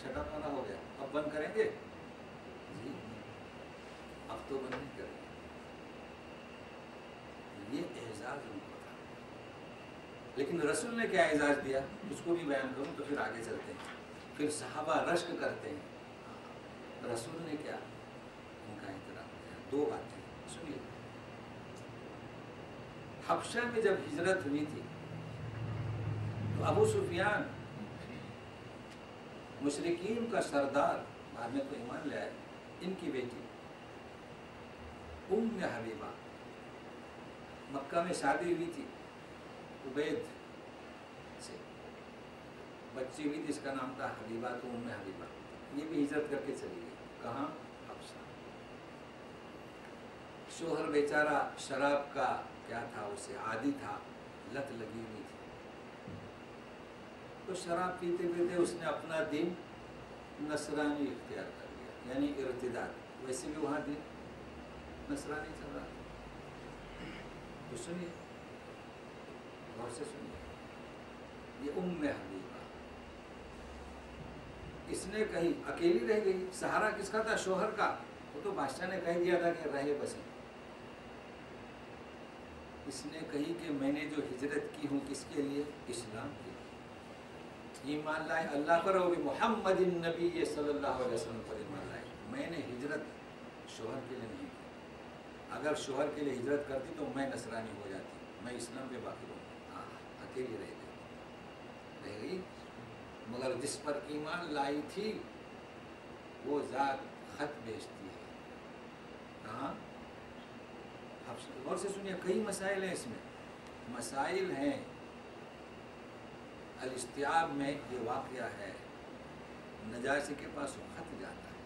چھٹا پارا ہو گیا, اب بند کریں گے؟ جی اب تو بند نہیں کریں گے. یہ اعزاز ان کو تھا. لیکن رسول نے کیا اعزاز دیا اس کو بھی بیان کروں تو پھر آگے چلتے ہیں. پھر صحابہ رشک کرتے ہیں. رسول نے کیا ان کا احترام کیا. دو باتیں سنیے. حبشہ میں جب ہجرت ہوئی تھی تو ابو سفیان مشرکین کا سردار، بعد میں تو ایمان لے آئے، ان کی بیٹی ام حبیبہ، مکہ میں شادی ہوئی تھی، عبید سے بچی ہوئی تھی، اس کا نام تھا حبیبہ، تو ام حبیبہ یہ بھی ہجرت کر کے چلی گئی. کہاں؟ حبشہ. شوہر بیچارہ شراب کا کیا تھا، اسے عادی تھا، لت لگی ہوئی تھی، تو شراب پیتے پیتے اس نے اپنا دین نصرانی اختیار کر لیا، یعنی ارتداد. ویسے بھی وہاں دین نصرانی چل رہا تھا. تو سنیے، غور سے سنیے، یہ ام حبیبہ، اس نے کہی، اکیلی رہ گئی. سہارا کس کا تھا؟ شوہر کا. وہ تو بادشاہ نے کہہ دیا تھا کہ رہے بسیں. اس نے کہی کہ میں نے جو ہجرت کی ہوں کس کے لیے؟ اسلام کے لیے. ایمان لائے اللہ پر، اور محمد النبی صلی اللہ علیہ وسلم پر ایمان لائے. میں نے ہجرت شوہر کے لیے نہیں کی. اگر شوہر کے لیے ہجرت کرتی تو میں نصرانی ہو جاتی، میں اسلام پہ باقی رہوں. اکیلی رہ گئی، مگر جس پر ایمان لائی تھی وہ ذات خط بھیجتی ہے. کہاں؟ غور سے سنیے، کئی مسائل ہیں اس میں. مسائل ہیں الاستیعاب میں. یہ واقعہ ہے، نجاشی کے پاس وہ خط جاتا ہے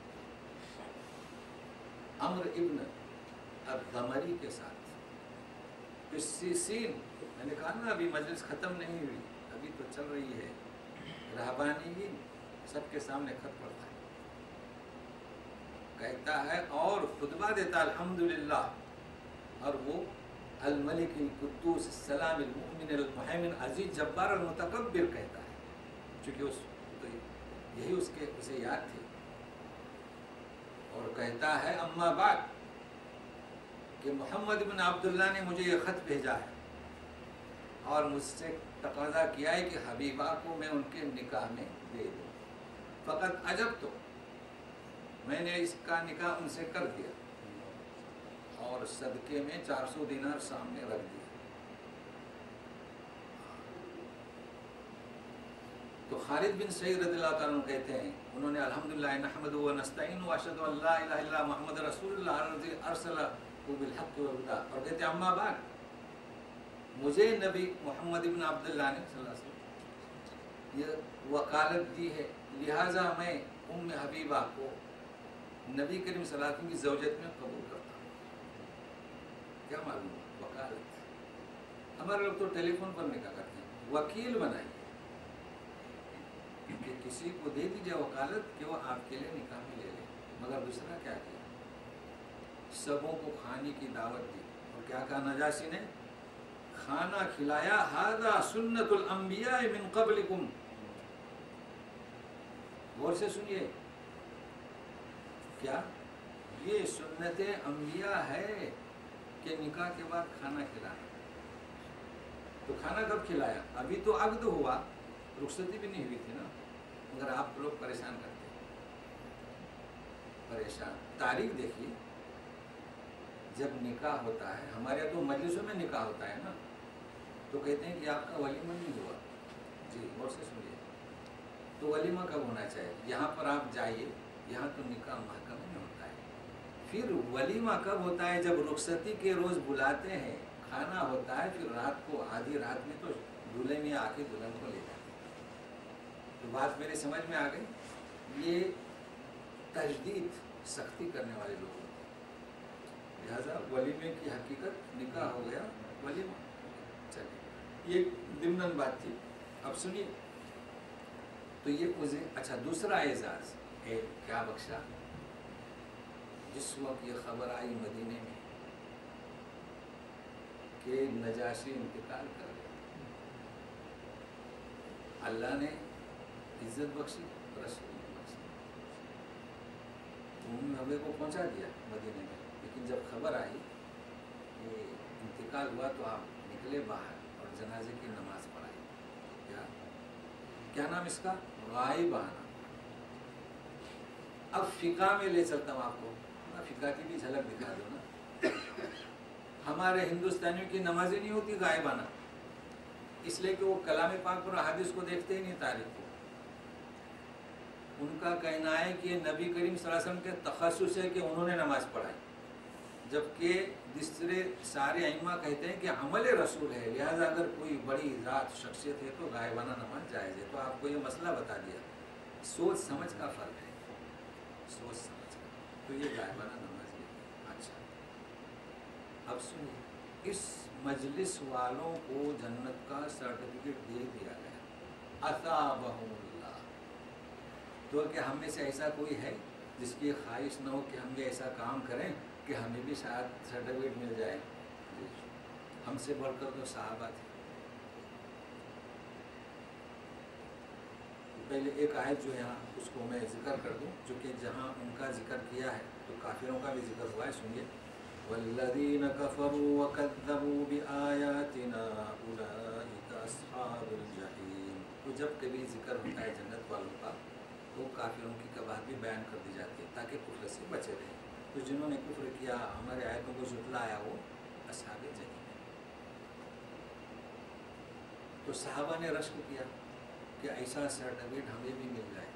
عمرو ابن الدمری کے ساتھ. قسیسین، میں نے کہا نا ابھی مجلس ختم نہیں ہوئی، ابھی تو چل رہی ہے. رہبانیین سب کے سامنے خط پڑتا ہے، کہتا ہے اور خطبہ دیتا الحمدللہ، اور وہ الملک القدوس السلام المؤمن المہیمن عزیز جبار المتکبر کہتا ہے، چونکہ اس تو یہی اسے یاد تھی. اور کہتا ہے اما بعد، کہ محمد بن عبداللہ نے مجھے یہ خط بھیجا ہے اور مجھ سے تقاضا کیا ہے کہ حبیبہ کو میں ان کے نکاح میں دے دوں. فقط عجب، تو میں نے اس کا نکاح ان سے کر دیا اور صدقے میں 400 دینار سامنے رکھ دیا. تو خالد بن سعید رضی اللہ تعالیٰ عنہ کہتے ہیں، انہوں نے الحمدللہ نحمدہ و نستعینہ و اشہد ان لا الہ الا محمد رسول اللہ الذی ارسلہ بالحق والہدی. اور کہتے ہیں اما بعد، مجھے نبی محمد بن عبداللہ نے صلی اللہ علیہ وسلم یہ وکالت دی ہے، لہٰذا میں ام حبیبہ کو نبی کریم صلی اللہ علیہ وسلم کی زوجت میں قبول کرتا ہوں. کیا معلوم؟ وکالت. ہمارے لوگ تو ٹیلی فون پر نکاح کرتے ہیں، وکیل بنائیے کہ کسی کو دے دیجیے وکالت کہ وہ آپ کے لیے نکاح میں لے لے. مگر دوسرا کیا کیا؟ سبوں کو کھانے کی دعوت دی. اور کیا کہا نجاشی نے؟ کھانا کھلایا، ھذا سنت الانبیاء من قبلکم. غور سے سنیے، کیا یہ سنت انبیاء ہے کہ نکاح کے بعد کھانا کھلانا؟ تو کھانا کب کھلایا؟ ابھی تو عقد ہوا، رخصتی بھی نہیں ہوئی تھی نا. مگر آپ لوگ پریشان کرتے ہیں، پریشان. تاریخ دیکھیے، جب نکاح ہوتا ہے، ہمارے تو مجلسوں میں نکاح ہوتا ہے نا، تو کہتے ہیں کہ آپ کا ولیمہ نہیں ہوا. جی غور سے سنیے، تو ولیمہ کب ہونا چاہیے؟ یہاں پر آپ جائیے، یہاں تو نکاح محکمہ میں ہوتا ہے. پھر ولیمہ کب ہوتا ہے؟ جب رخصتی کے روز بلاتے ہیں، کھانا ہوتا ہے، پھر رات کو آدھی رات میں تو دولہے میں آ کے دلہن کو لے جاتے ہیں. تو بات میرے سمجھ میں آ گئی. یہ تجدید، سختی کرنے والے لوگ ہوتے ہیں. لہٰذا ولیمے کی حقیقت نکاح ہو گیا، ولیمہ. چلیے، یہ ضمن بات تھی. اب سنیے، تو یہ مجھے اچھا دوسرا اعزاز ہے کیا بخشا. جس وقت یہ خبر آئی مدینے میں کہ نجاشی انتقال کر گیا، اللہ نے عزت بخشی، رسول نے بخشی. ام حبیبہ کو پہنچا دیا مدینے میں، لیکن جب خبر آئی کہ انتقال ہوا تو آپ نکلے باہر اور جنازے کی نماز پڑھائی. کیا نام اس کا؟ غائبانہ. اب فقہ میں لے چلتا ہوں آپ کو. نا فقہ کی بھی جھلک دکھا دو نا. ہمارے ہندوستانیوں کی نمازیں نہیں ہوتی غائبانہ، اس لیے کہ وہ کلام پاک اور احادیث کو دیکھتے ہی نہیں، تاریخ کو. ان کا کہنا ہے کہ نبی کریم صلی اللہ علیہ وسلم کے تخصص ہے کہ انہوں نے نماز پڑھائی، جبکہ دوسرے سارے ائمہ کہتے ہیں کہ عمل رسول ہے، لہٰذا اگر کوئی بڑی ذات شخصیت ہے تو غائبانہ نماز جائز ہے. تو آپ کو یہ مسئلہ بتا دیا، سوچ سمجھ کا فرق ہے، سوچ سمجھ کا. تو یہ غائبانہ نماز ہے. اچھا اب سنیے، اس مجلس والوں کو جنت کا سرٹیفکیٹ دے دیا گیا، اثابہم اللہ. تو کہ ہم میں سے ایسا کوئی ہے جس کی خواہش نہ ہو کہ ہم بھی ایسا کام کریں کہ ہمیں بھی شاید سرٹیفکیٹ مل جائے. ہم سے بڑھ کر تو صحابہ تھے. پہلے ایک آیت جو ہے یہاں اس کو میں ذکر کر دوں، جو کہ جہاں ان کا ذکر کیا ہے تو کافروں کا بھی ذکر ہوا ہے. سنیے، وَالَّذِينَ كَفَرُوا وَكَذَّبُوا بِآيَاتِنَا أُولَٰئِكَ أَصْحَابُ الْجَحِيمِ. تو جب کبھی ذکر ہوتا ہے جنت والوں کا تو کافروں کی کباہت بھی بیان کر دی جاتی ہے تاکہ کفر سے بچے رہیں. تو جنہوں نے کفر کیا، ہمارے آیتوں کو جھٹلایا، وہ اصحاب جحیم. تو صحابہ نے رشک کیا کہ ایسا سرٹیفکیٹ ہمیں بھی مل جائے.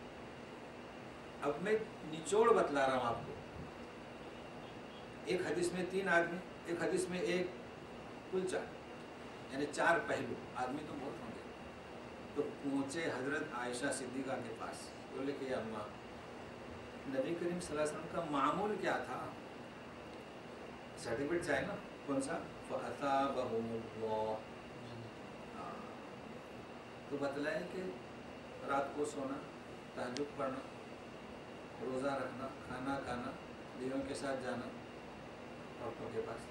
اب میں نچوڑ بتلا رہا ہوں آپ کو. ایک حدیث میں 3 آدمی، ایک حدیث میں ایک، کل 4، یعنی 4 پہلو. آدمی تو بہت ہوں گے. تو پہنچے حضرت عائشہ صدیقہ کے پاس، بولے کہ اماں، نبی کریم صلی اللہ علیہ وسلم کا معمول کیا تھا؟ سرٹیفکیٹ چاہے نا، کون سا؟ فَأَثَابَهُمُ اللَّهُ. تو بتلائے کہ رات کو سونا، تہجد پڑھنا، روزہ رکھنا، کھانا کھانا، بیویوں کے ساتھ جانا عورتوں کے پاس.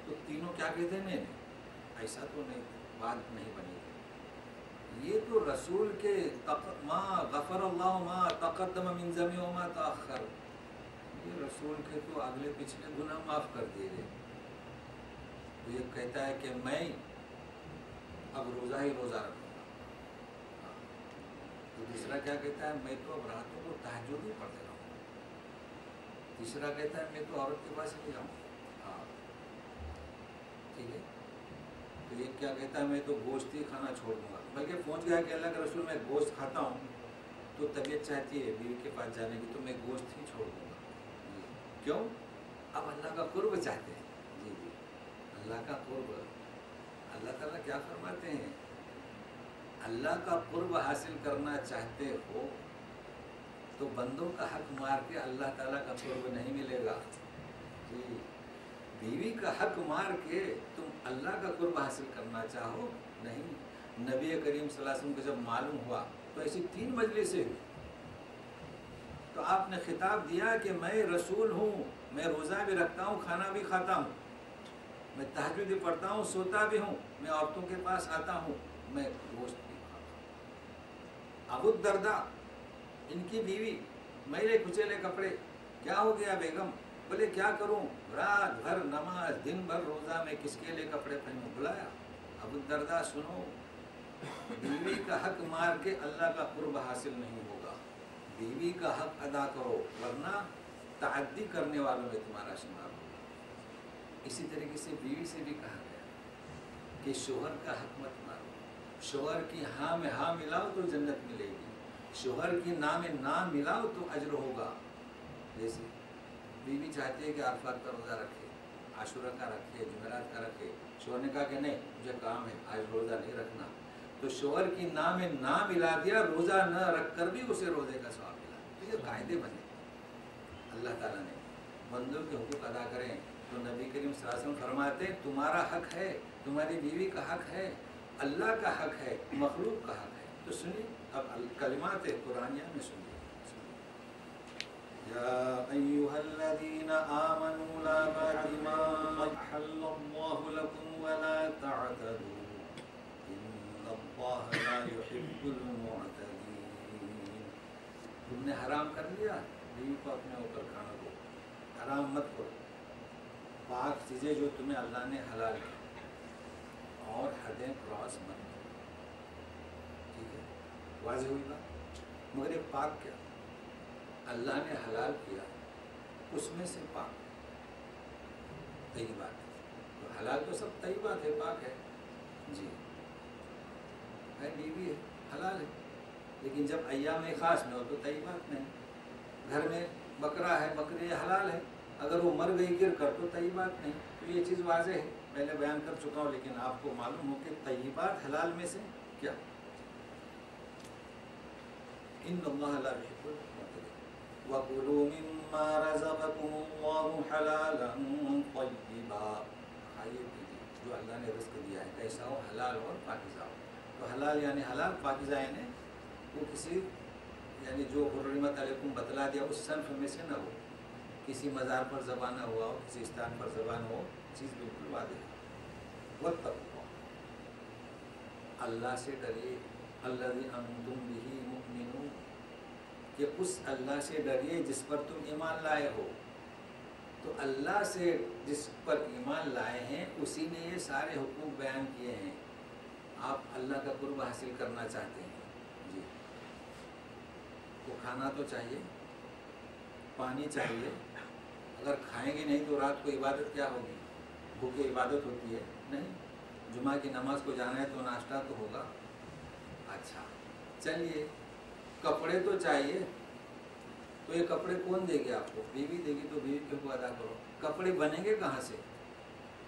تو تینوں کیا کہتے ہیں؟ نہیں، ایسا تو نہیں، بات نہیں بنی. یہ تو رسول کے ما غفر اللہ ما تقدم من ذنبی وما تاخر، یہ رسول کے تو اگلے پچھلے گناہ معاف کر دیے گئے. تو یہ کہتا ہے کہ میں اب روزہ ہی روزہ رکھوں گا. تو دوسرا کیا کہتا ہے؟ میں تو اب راتوں کو تہجد ہی پڑھتے رہوں گا. تیسرا کہتا ہے میں تو عورت کے پاس نہیں جاؤں. ہاں ٹھیک ہے. تو یہ کیا کہتا ہے؟ میں تو گوشت ہی کھانا چھوڑ دوں گا. بلکہ پہنچ گیا کہ اللہ کے رسول میں گوشت کھاتا ہوں تو طبیعت چاہتی ہے بیوی کے پاس جانے کی، تو میں گوشت ہی چھوڑ دوں گا. کیوں؟ اب اللہ کا قرب چاہتے ہیں. جی جی، اللہ کا قرب. اللہ تعالیٰ کیا فرماتے ہیں؟ اللہ کا قرب حاصل کرنا چاہتے ہو تو بندوں کا حق مار کے اللہ تعالیٰ کا قرب نہیں ملے گا. جی، بیوی کا حق مار کے تم اللہ کا قرب حاصل کرنا چاہو نہیں. نبی کریم صلی اللہ علیہ وسلم کو جب معلوم ہوا تو ایسی 3 مجلسیں ہوئی. تو آپ نے خطاب دیا کہ میں رسول ہوں، میں روزہ بھی رکھتا ہوں، کھانا بھی کھاتا ہوں، میں تہجد بھی پڑھتا ہوں، سوتا بھی ہوں، میں عورتوں کے پاس آتا ہوں، میں گوشت بھی کھاتا ہوں. ابو الدرداء، ان کی بیوی، میلے کچیلے کپڑے، کیا ہو گیا بیگم؟ بولے کیا کروں، رات بھر نماز، دن بھر روزہ، میں کس کے لیے کپڑے پہنوں؟ بلایا. ابو الدرداء سنو، بیوی کا حق مار کے اللہ کا قرب حاصل نہیں ہوگا. بیوی کا حق ادا کرو ورنہ تعدی کرنے والوں میں تمہارا شمار ہوگا. اسی طریقے سے بیوی سے بھی کہا گیا کہ شوہر کا حق مت مارو. شوہر کی ہاں میں ہاں ملاؤ تو جنت ملے گی، شوہر کی نا میں نا ملاؤ تو اجر ہوگا. جیسے بیوی چاہتی ہے کہ عرفات کا روزہ رکھے، عاشورہ کا رکھے، جمعرات کا رکھے. شوہر نے کہا کہ نہیں، مجھے کام ہے، آج روزہ نہیں رکھنا. تو شوہر کی نا میں نا ملا دیا، روزہ نہ رکھ کر بھی اسے روزے کا ثواب ملا. تو یہ قاعدے بنے. اللہ تعالیٰ نے بندوں کے حقوق ادا کریں تو نبی کریم صلی اللہ علیہ وسلم فرماتے ہیں تمہارا حق ہے، تمہاری بیوی کا حق ہے، اللہ کا حق ہے، مخلوق کا حق ہے. تو سنیے اب کلمات قرآنیہ میں سنیے. یا ایھا الذین آمنوا لا بعد ما احل اللہ لکم ولا تعتدوا اللہ لا يحب المعتدین. تم نے حرام کر لیا بیوی کو اپنے اوپر کھانا کو، حرام مت کرو. پاک چیزیں جو تمہیں اللہ نے حلال کی، اور حدیں کراس مت کرو. ٹھیک ہے، واضح ہوئی بات. مگر یہ پاک کیا؟ اللہ نے حلال کیا اس میں سے پاک طیبات، تو حلال تو سب طیبات ہے، پاک ہے جی، ہے بیوی ہے حلال ہے، لیکن جب ایام خاص میں ہو تو طیبات نہیں. گھر میں بکرا ہے، بکری حلال ہے، اگر وہ مر گئی گر کر تو طیبات نہیں. تو یہ چیز واضح ہے، پہلے بیان کر چکا ہوں، لیکن آپ کو معلوم ہو کہ طیبات حلال میں سے کیا. ان اللہ لا يحب المعتدين وَكُلُوا مِمَّا رَزَقَكُمُ اللَّهُ حَلَالًا طَيِّبًا، کھائیے پیجیے جو اللہ نے رزق دیا ہے، کیسا ہو، حلال اور پاکیزہ ہو. تو حلال یعنی حلال، پاکیزہ یعنی وہ کسی یعنی جو حرمت علیکم بتلا دیا اس صنف میں سے نہ ہو، کسی مزار پر ذبح نہ ہوا ہو، کسی استان پر ذبح نہ ہو، چیز بالکل واضح ہے. وَاتَّقُوا اللہ سے ڈریے، الَّذِي أَنْتُمْ بِهِ مُؤْمِنُونَ کہ اس اللہ سے ڈریے جس پر تم ایمان لائے ہو. تو اللہ سے جس پر ایمان لائے ہیں اسی نے یہ سارے حقوق بیان کیے ہیں. آپ اللہ کا قرب حاصل کرنا چاہتے ہیں جی، تو کھانا تو چاہیے، پانی چاہیے. اگر کھائیں گے نہیں تو رات کو عبادت کیا ہوگی؟ بھوکے عبادت ہوتی ہے نہیں. جمعہ کی نماز کو جانا ہے تو ناشتہ تو ہوگا. اچھا چلیے، کپڑے تو چاہیے، تو یہ کپڑے کون دے گی آپ کو؟ بیوی دے گی، تو بیوی کے حقوق ادا کرو. کپڑے بنیں گے کہاں سے؟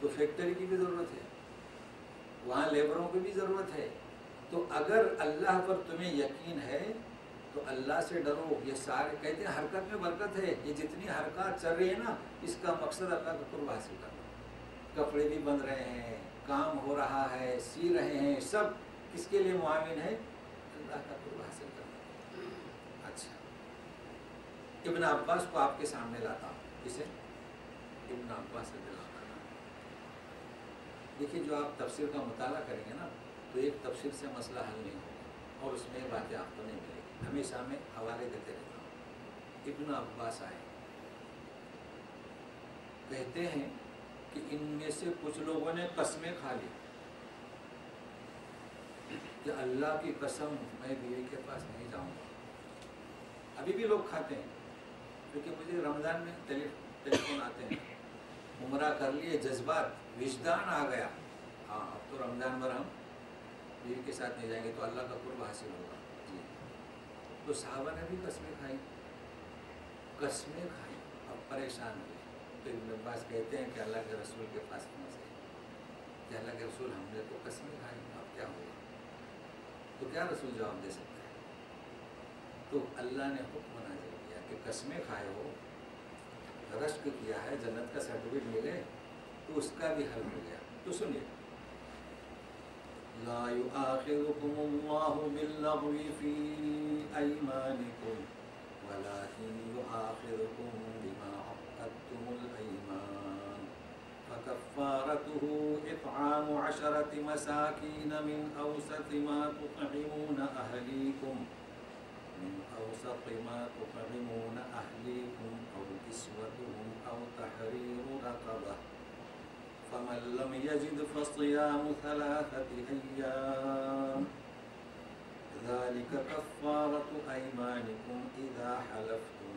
تو فیکٹری کی بھی ضرورت ہے، وہاں لیبروں کی بھی ضرورت ہے. تو اگر اللہ پر تمہیں یقین ہے تو اللہ سے ڈرو. یہ سارے کہتے ہیں حرکت میں برکت ہے، یہ جتنی حرکات چل رہی ہے نا اس کا مقصد اللہ کا قرب حاصل کرنا. کپڑے بھی بن رہے ہیں، کام ہو رہا ہے، سی رہے ہیں، سب کس کے لیے معاون ہے؟ اللہ کا قرب حاصل کرنا. اچھا، ابن عباس کو آپ کے سامنے لاتا ہوں. کسے؟ ابن عباس رضی اللہ عنہ. دیکھیے جو آپ تفسیر کا مطالعہ کریں گے نا تو ایک تفسیر سے مسئلہ حل نہیں ہوگا اور اس میں باتیں آپ کو نہیں ملے گی. ہمیشہ میں حوالے دیتے رہتا ہوں. ابن عباس آئے کہتے ہیں کہ ان میں سے کچھ لوگوں نے قسمیں کھا لی کہ اللہ کی قسم میں بیوی کے پاس نہیں جاؤں گا. ابھی بھی لوگ کھاتے ہیں، کیونکہ مجھے رمضان میں ٹیلی فون آتے ہیں، عمرہ کر لیے، جذبات، وجدان آ گیا، ہاں اب تو رمضان بھر ہم بیوی کے ساتھ نہیں جائیں گے تو اللہ کا قرب حاصل ہوگا جی. تو صحابہ نے بھی قسمیں کھائی، قسمیں کھائی، اب پریشان ہوئے. تو ابن عباس کہتے ہیں کہ اللہ کے رسول کے پاس پہنچ گئے کہ اللہ کے رسول ہم نے تو قسمیں کھائی، اب کیا ہوگا؟ تو کیا رسول جواب دے سکتا ہے؟ تو اللہ نے حکم نازل کیا کہ قسمیں کھائے ہو، رشک کیا ہے، جنت کا سرٹیفکیٹ ملے تو اس کا بھی حل ہو گیا. تو سنیے، لا يؤاخذكم الله باللغو في أيمانكم ولكن يؤاخذكم بما عقدتم الأيمان فكفارته إطعام 10 مساكين من أوسط ما تطعمون أهليكم أو كسوتهم أو تحرير رقبة فمن لم يجد فصيام 3 أيام ذلك كفارة أيمانكم إذا حلفتم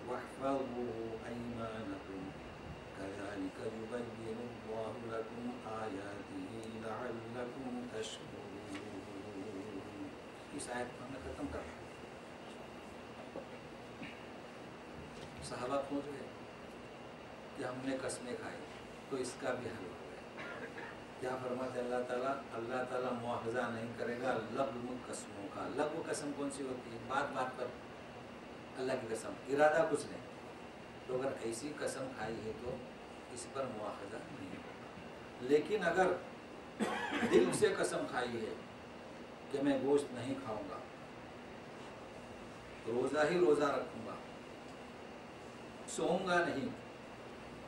واحفظوا أيمانكم كذلك يبين الله لكم آياته لعلكم تشكرون. اس آیت کو ہم نے ختم کر. صحابہ پہنچ گئے کہ ہم نے قسمیں کھائی تو اس کا بھی حل ہو گیا. کیا فرماتے اللہ تعالیٰ؟ اللہ تعالیٰ مواخذہ نہیں کرے گا لغو قسموں کا. لغو قسم کون سی ہوتی ہے؟ بات بات پر اللہ کی قسم، ارادہ کچھ نہیں. تو اگر ایسی قسم کھائی ہے تو اس پر مواخذہ نہیں ہوگا. لیکن اگر دل سے قسم کھائی ہے کہ میں گوشت نہیں کھاؤں گا، روزہ ہی روزہ رکھوں گا، سوؤں گا نہیں،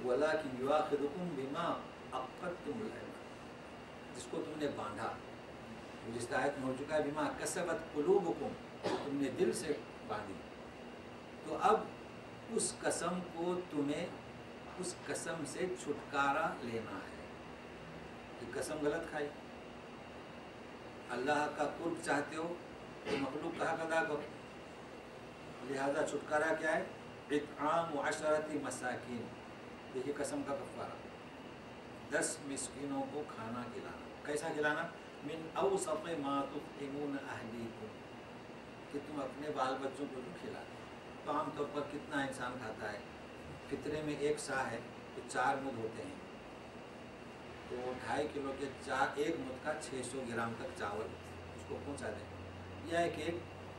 وَلَٰكِنْ يُؤَاخِذُكُمْ بِمَا عَقَّدتُّمُ الْأَيْمَانَ، جس کو تم نے باندھا، جس آیت میں ہو چکا ہے بِمَا كَسَبَتْ قُلُوبُكُمْ، جو تم نے دل سے باندھی. تو اب اس قسم کو تمہیں اس قسم سے چھٹکارا لینا ہے کہ قسم غلط کھائی. اللہ کا قرب چاہتے ہو تو مخلوق کا حق ادا کرو. لہذا چھٹکارا کیا ہے؟ اطعام عشرۃ مساکین. دیکھیے قسم کا کفارہ، 10 مسکینوں کو کھانا کھلانا. کیسا کھلانا؟ من اوسط ما تطعمون اہلیکم، کہ تم اپنے بال بچوں کو جو کھلاتے. تو عام طور پر کتنا انسان کھاتا ہے؟ فطرے میں 1 سا ہے تو 4 مد ہوتے ہیں، تو 2.5 کلو کے 1 مد کا 600 گرام تک چاول اس کو پہنچا دیں، یا ایک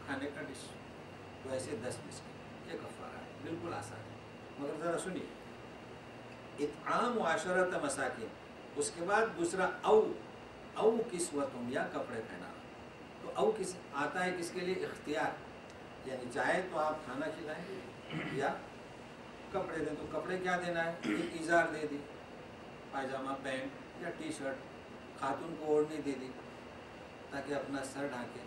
کھانے کا ڈش. تو ایسے 10 مسکین، یہ کفارہ ہے، بالکل آسان ہے. مگر ذرا سنیے، اطعام عشرۃ مساکین. اس کے بعد دوسرا او کسوتم، یا کپڑے پہنانا. تو او کس آتا ہے کس کے لیے؟ اختیار، یعنی چاہے تو آپ کھانا کھلائیں یا کپڑے دیں. تو کپڑے کیا دینا ہے؟ ایک ازار دے دی، پائجامہ پینٹ یا ٹی شرٹ. خاتون کو اوڑھنی دے دی تاکہ اپنا سر ڈھانکے.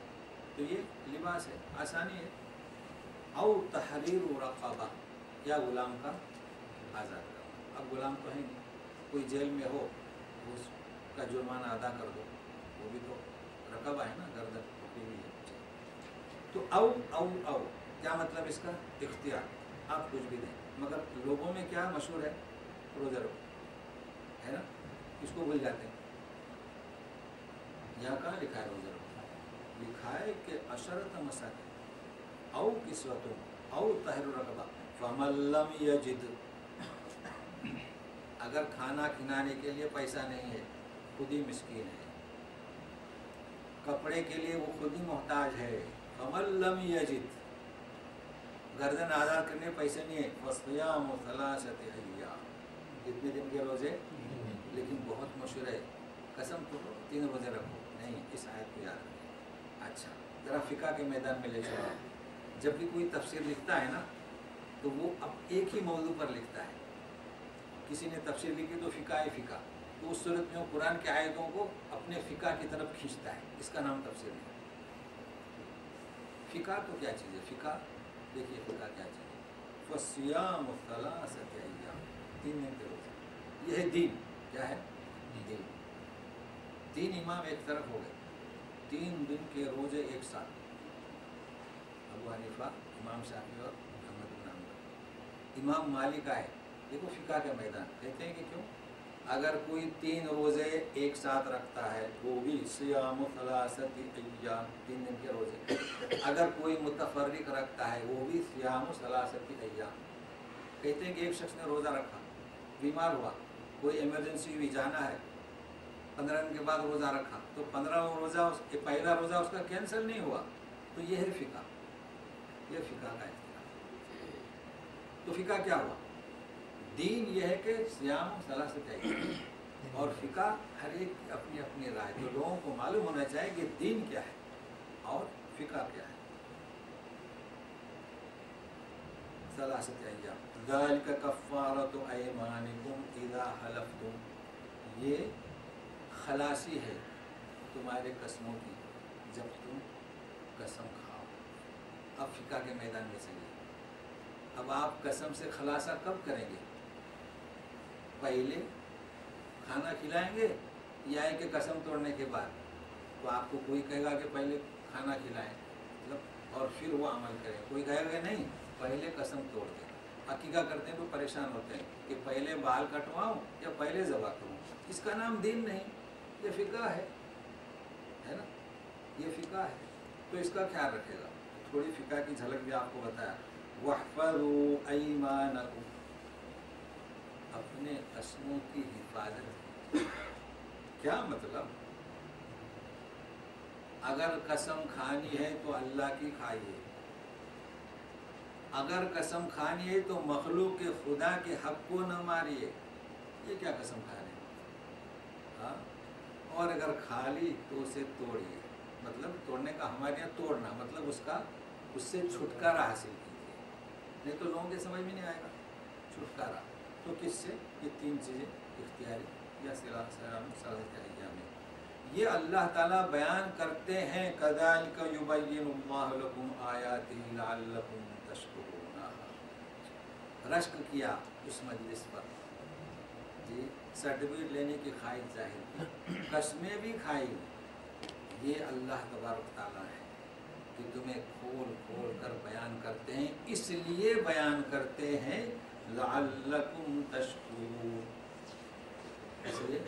تو یہ لباس ہے، آسانی ہے. او تحریر رقبہ، یا غلام کا آزاد کرنا. اب غلام تو ہے نہیں، کوئی جیل میں ہو اس کا جرمانہ ادا کر دو، وہ بھی تو رقبہ ہے نا، گردن پکڑی ہوئی ہے. تو او کیا مطلب اس کا؟ اختیار، آپ کچھ بھی دیں. مگر لوگوں میں کیا مشہور ہے؟ روزہ رکھو ہے نا، اس کو بھول جاتے ہیں. یہاں کہاں لکھا ہے روزہ رکھو؟ لکھا ہے کہ عشرۃ مساکین او کسوتم او تحریر رقبہ فمن لم یجد. اگر کھانا کھلانے کے لیے پیسہ نہیں ہے، خود ہی مسکین ہے، کپڑے کے لیے وہ خود ہی محتاج ہے، فمن لم یجد، گردن آزاد کرنے پیسے نہیں ہے، فصیام ثلاثۃ ایام، کتنے دن کے روزے؟ لیکن بہت مشہور ہے، قسم تو 3 روزے رکھو. نہیں، اس آیت کو یاد رکھیں. اچھا ذرا فقہ کے میدان میں لے چلو. جب بھی کوئی تفسیر لکھتا ہے نا تو وہ اب ایک ہی موضوع پر لکھتا ہے. کسی نے تفسیر لکھی تو فقہ ہے فقہ، تو اس صورت میں وہ قرآن کی آیتوں کو اپنے فقہ کی طرف کھینچتا ہے. اس کا نام تفسیر ہے. فقہ تو کیا چیز ہے؟ فقہ دیکھیے فقہ کیا چیز ہے. فصیام ثلاثۃ ایام، 3 دن کے روزے. یہ ہے دین. کیا ہے؟ دین. 3 امام ایک طرف ہو گئے، 3 دن کے روزے ایک ساتھ. ابو حنیفہ، امام شافعی اور احمد بن حنبل. امام مالک آئے، دیکھو فقہ کا میدان. کہتے ہیں کہ کیوں؟ اگر کوئی 3 روزے ایک ساتھ رکھتا ہے وہ بھی صیام ثلاثۃ ایام، 3 دن کے روزے. اگر کوئی متفرق رکھتا ہے وہ بھی صیام ثلاثۃ ایام. کہتے ہیں کہ ایک شخص نے روزہ رکھا، بیمار ہوا، کوئی ایمرجنسی ہوئی، جانا ہے، 15 دن کے بعد روزہ رکھا، تو 15واں روزہ پہلا روزہ اس کا کینسل نہیں ہوا. تو یہ ہے فقہ، یہ فقہ کا اختلاف. تو فقہ کیا ہوا؟ دین یہ ہے کہ صیام ثلاثۃ ایام، اور فقہ ہر ایک کی اپنی اپنی رائے. تو لوگوں کو معلوم ہونا چاہیے کہ دین کیا ہے اور فقہ کیا ہے. ثلاثۃ ایام ذالک کفارۃ ایمانکم اذا حلفتم، یہ خلاصی ہے تمہارے قسموں کی جب تم قسم کھاؤ. اب فقہ کے میدان میں چلیے. اب آپ قسم سے خلاصہ کب کریں گے؟ پہلے کھانا کھلائیں گے یا کہ قسم توڑنے کے بعد؟ تو آپ کو کوئی کہے گا کہ پہلے کھانا کھلائیں مطلب اور پھر وہ عمل کریں. کوئی کہے گا نہیں پہلے قسم توڑ دیں. عقیقہ کرتے ہیں تو پریشان ہوتے ہیں کہ پہلے بال کٹواؤں یا پہلے ذبح کروں. اس کا نام دین نہیں، یہ فقہ ہے نا، یہ فقہ ہے. تو اس کا خیال رکھے گا. تھوڑی فقہ کی جھلک بھی آپ کو بتایا. وَاحْفَظُوا أَيْمَانَكُمْ، اپنے قسموں کی حفاظت. کیا مطلب؟ اگر قسم کھانی ہے تو اللہ کی کھائیے، اگر قسم کھانی ہے تو مخلوق کے خدا کے حق کو نہ ماریے. یہ کیا قسم کھانے؟ ہاں. اور اگر کھا لی تو اسے توڑیے. مطلب توڑنے کا ہمارے یہاں توڑنا مطلب اس سے چھٹکارا حاصل کیجیے. نہیں تو لوگوں کے سمجھ میں نہیں آئے گا چھٹکارا. تو کس سے؟ یہ 3 چیزیں اختیاری یا ثلاثۃ ایام میں یہ اللہ تعالیٰ بیان کرتے ہیں. کذالک یبین اللہ لکم آیاتہ لعلکم تشکرون. رشک کیا اس مجلس پر، جی سرٹیفکیٹ لینے کی خواہش ظاہر کی، قسمیں بھی کھائی. یہ اللہ تبارک تعالیٰ ہے کہ تمہیں کھول کھول کر بیان کرتے ہیں، اس لیے بیان کرتے ہیں لعلکم تشکرون، اس لیے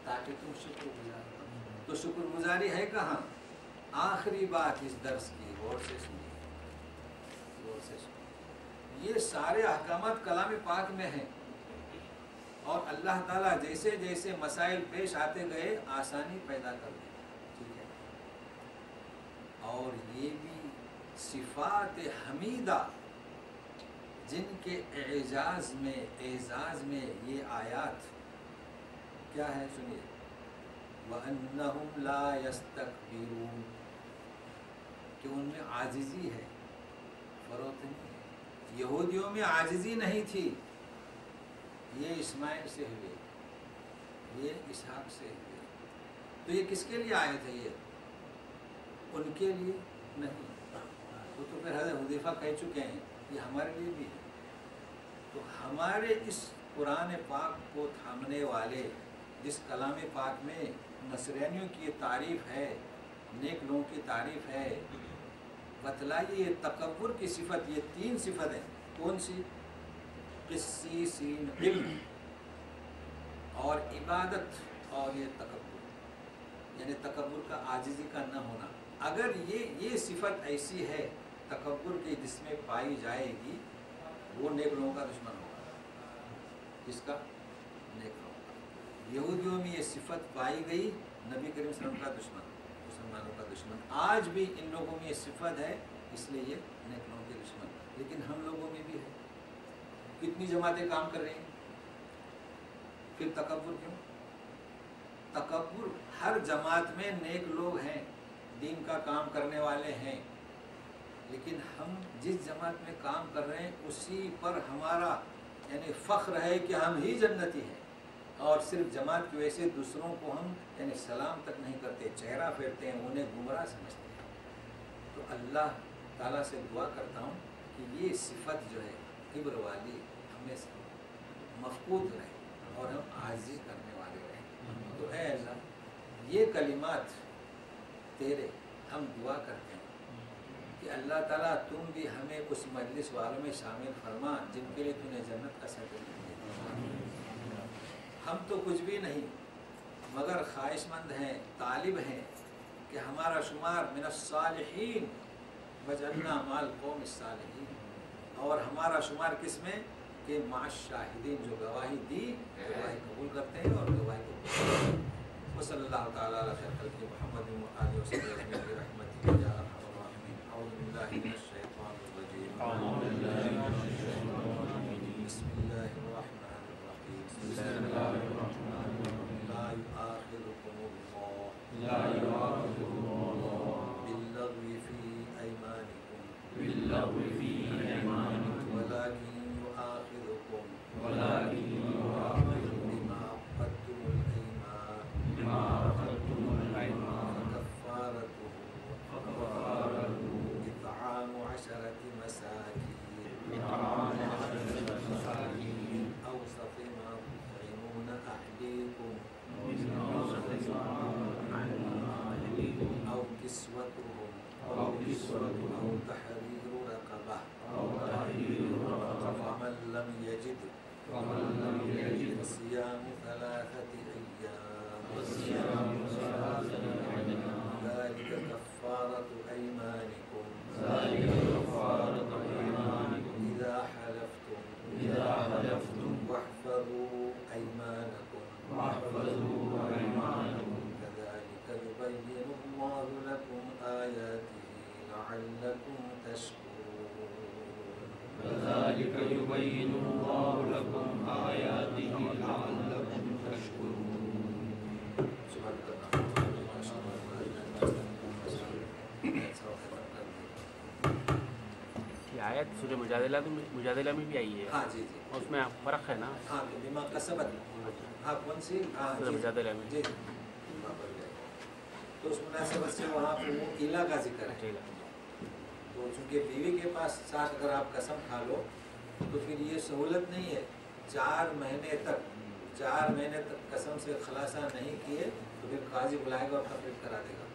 تاکہ تم شکر گزار ہو۔ تو شکر گزاری ہے کہاں؟ آخری بات اس درس کی، غور سے سنیے، غور سے سنیے۔ یہ سارے احکامات کلام پاک میں ہیں، اور اللہ تعالیٰ جیسے جیسے مسائل پیش آتے گئے آسانی پیدا کر دی، ٹھیک ہے۔ اور یہ بھی صفات حمیدہ جن کے اعزاز میں یہ آیات کیا ہے، سنیے، وَأَنَّهُمْ لَا يَسْتَكْبِرُونَ، کہ ان میں عاجزی ہے، فروت نہیں ہے۔ یہودیوں میں عاجزی نہیں تھی، یہ اسماعیل سے ہوئے، یہ اسحاق سے ہوئے، تو یہ کس کے لیے آئے تھے؟ یہ ان کے لیے نہیں، وہ تو پھر حضرت حذیفہ کہہ چکے ہیں، یہ ہمارے لیے بھی ہے۔ تو ہمارے اس قرآن پاک کو تھامنے والے، جس کلام پاک میں نصرانیوں کی تعریف ہے، نیک لوگوں کی تعریف ہے، بتلائیے یہ تکبر کی صفت، یہ 3 صفت ہیں، کون سی؟ قسیسین، علم اور عبادت اور یہ تکبر، یعنی تکبر کا، عاجزی کا نہ ہونا۔ اگر یہ صفت ایسی ہے تکبر کی جس میں پائی جائے گی، وہ نیک لوگوں کا دشمن ہوگا۔ کس کا؟ نیک لوگوں کا۔ یہودیوں میں یہ صفت پائی گئی، نبی کریم صلی اللہ علیہ وسلم کا دشمن، مسلمانوں کا دشمن۔ آج بھی ان لوگوں میں یہ صفت ہے، اس لیے یہ نیک لوگوں کے دشمن، لیکن ہم لوگوں میں بھی ہے۔ کتنی جماعتیں کام کر رہی ہیں، پھر تکبر کیوں؟ تکبر، ہر جماعت میں نیک لوگ ہیں، دین کا کام کرنے والے ہیں، لیکن ہم جس جماعت میں کام کر رہے ہیں اسی پر ہمارا یعنی فخر ہے کہ ہم ہی جنتی ہیں، اور صرف جماعت کی وجہ سے دوسروں کو ہم یعنی سلام تک نہیں کرتے، چہرہ پھیرتے ہیں، انہیں گمراہ سمجھتے ہیں۔ تو اللہ تعالیٰ سے دعا کرتا ہوں کہ یہ صفت جو ہے کبر والی ہمیں سے مفقود رہے اور ہم عاجزی کرنے والے رہیں۔ تو اے اللہ، یہ کلمات تیرے ہم دعا کرتے ہیں کہ اللہ تعالیٰ تم بھی ہمیں اس مجلس والوں میں شامل فرما جن کے لیے تو نے جنت کا سرٹیفکیٹ دیا۔ ہم تو کچھ بھی نہیں مگر خواہش مند ہیں، طالب ہیں کہ ہمارا شمار من الصالحین وجعلنا مع القوم الصالحین، اور ہمارا شمار کس میں؟ کہ مع الشاہدین، جو گواہی دی گواہی قبول کرتے ہیں اور گواہی کو وصلی اللہ تعالیٰ علی خیر خلق محمد و آلہ وصحبہ اجمعین برحمتہ یا ارحم الراحمین۔ اعوذ باللہ من الشیطان الرجیم، بسم اللہ الرحمن الرحیم، لا یؤاخذکم اللہ باللغو فی ایمانکم ولكن يؤاخذكم بما عقدتم الأيمان فكفارته إطعام 10 مساكين أوسط ما تطعمون أهليكم أو كسوتهم أو تحرير رقبة فمن لم يجد فصيام 3 أيام ذلك كفارة أيمانكم إذا حلفتم واحفظوا أيمانكم كذلك يبين الله لكم آياته لعلكم تشكرون۔ كذلك يبين الله لكم آياته لعلكم تشكرون۔ یہ آیت سورہ مجادلہ میں بھی آئی ہے، ہاں جی جی، اس میں فرق ہے نا؟ ہاں بما کسبت، ہاں کون سی؟ سورہ مجادلہ میں جی، تو اس مناسبت سے وہاں پہ وہ ایلا کا ذکر ہے۔ تو چونکہ بیوی کے پاس ساتھ اگر آپ قسم کھا لو تو پھر یہ سہولت نہیں ہے، 4 مہینے تک قسم سے خلاصہ نہیں کیے تو پھر قاضی بلائے گا اور تفریق کرا دے گا،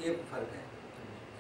یہ فرق ہے۔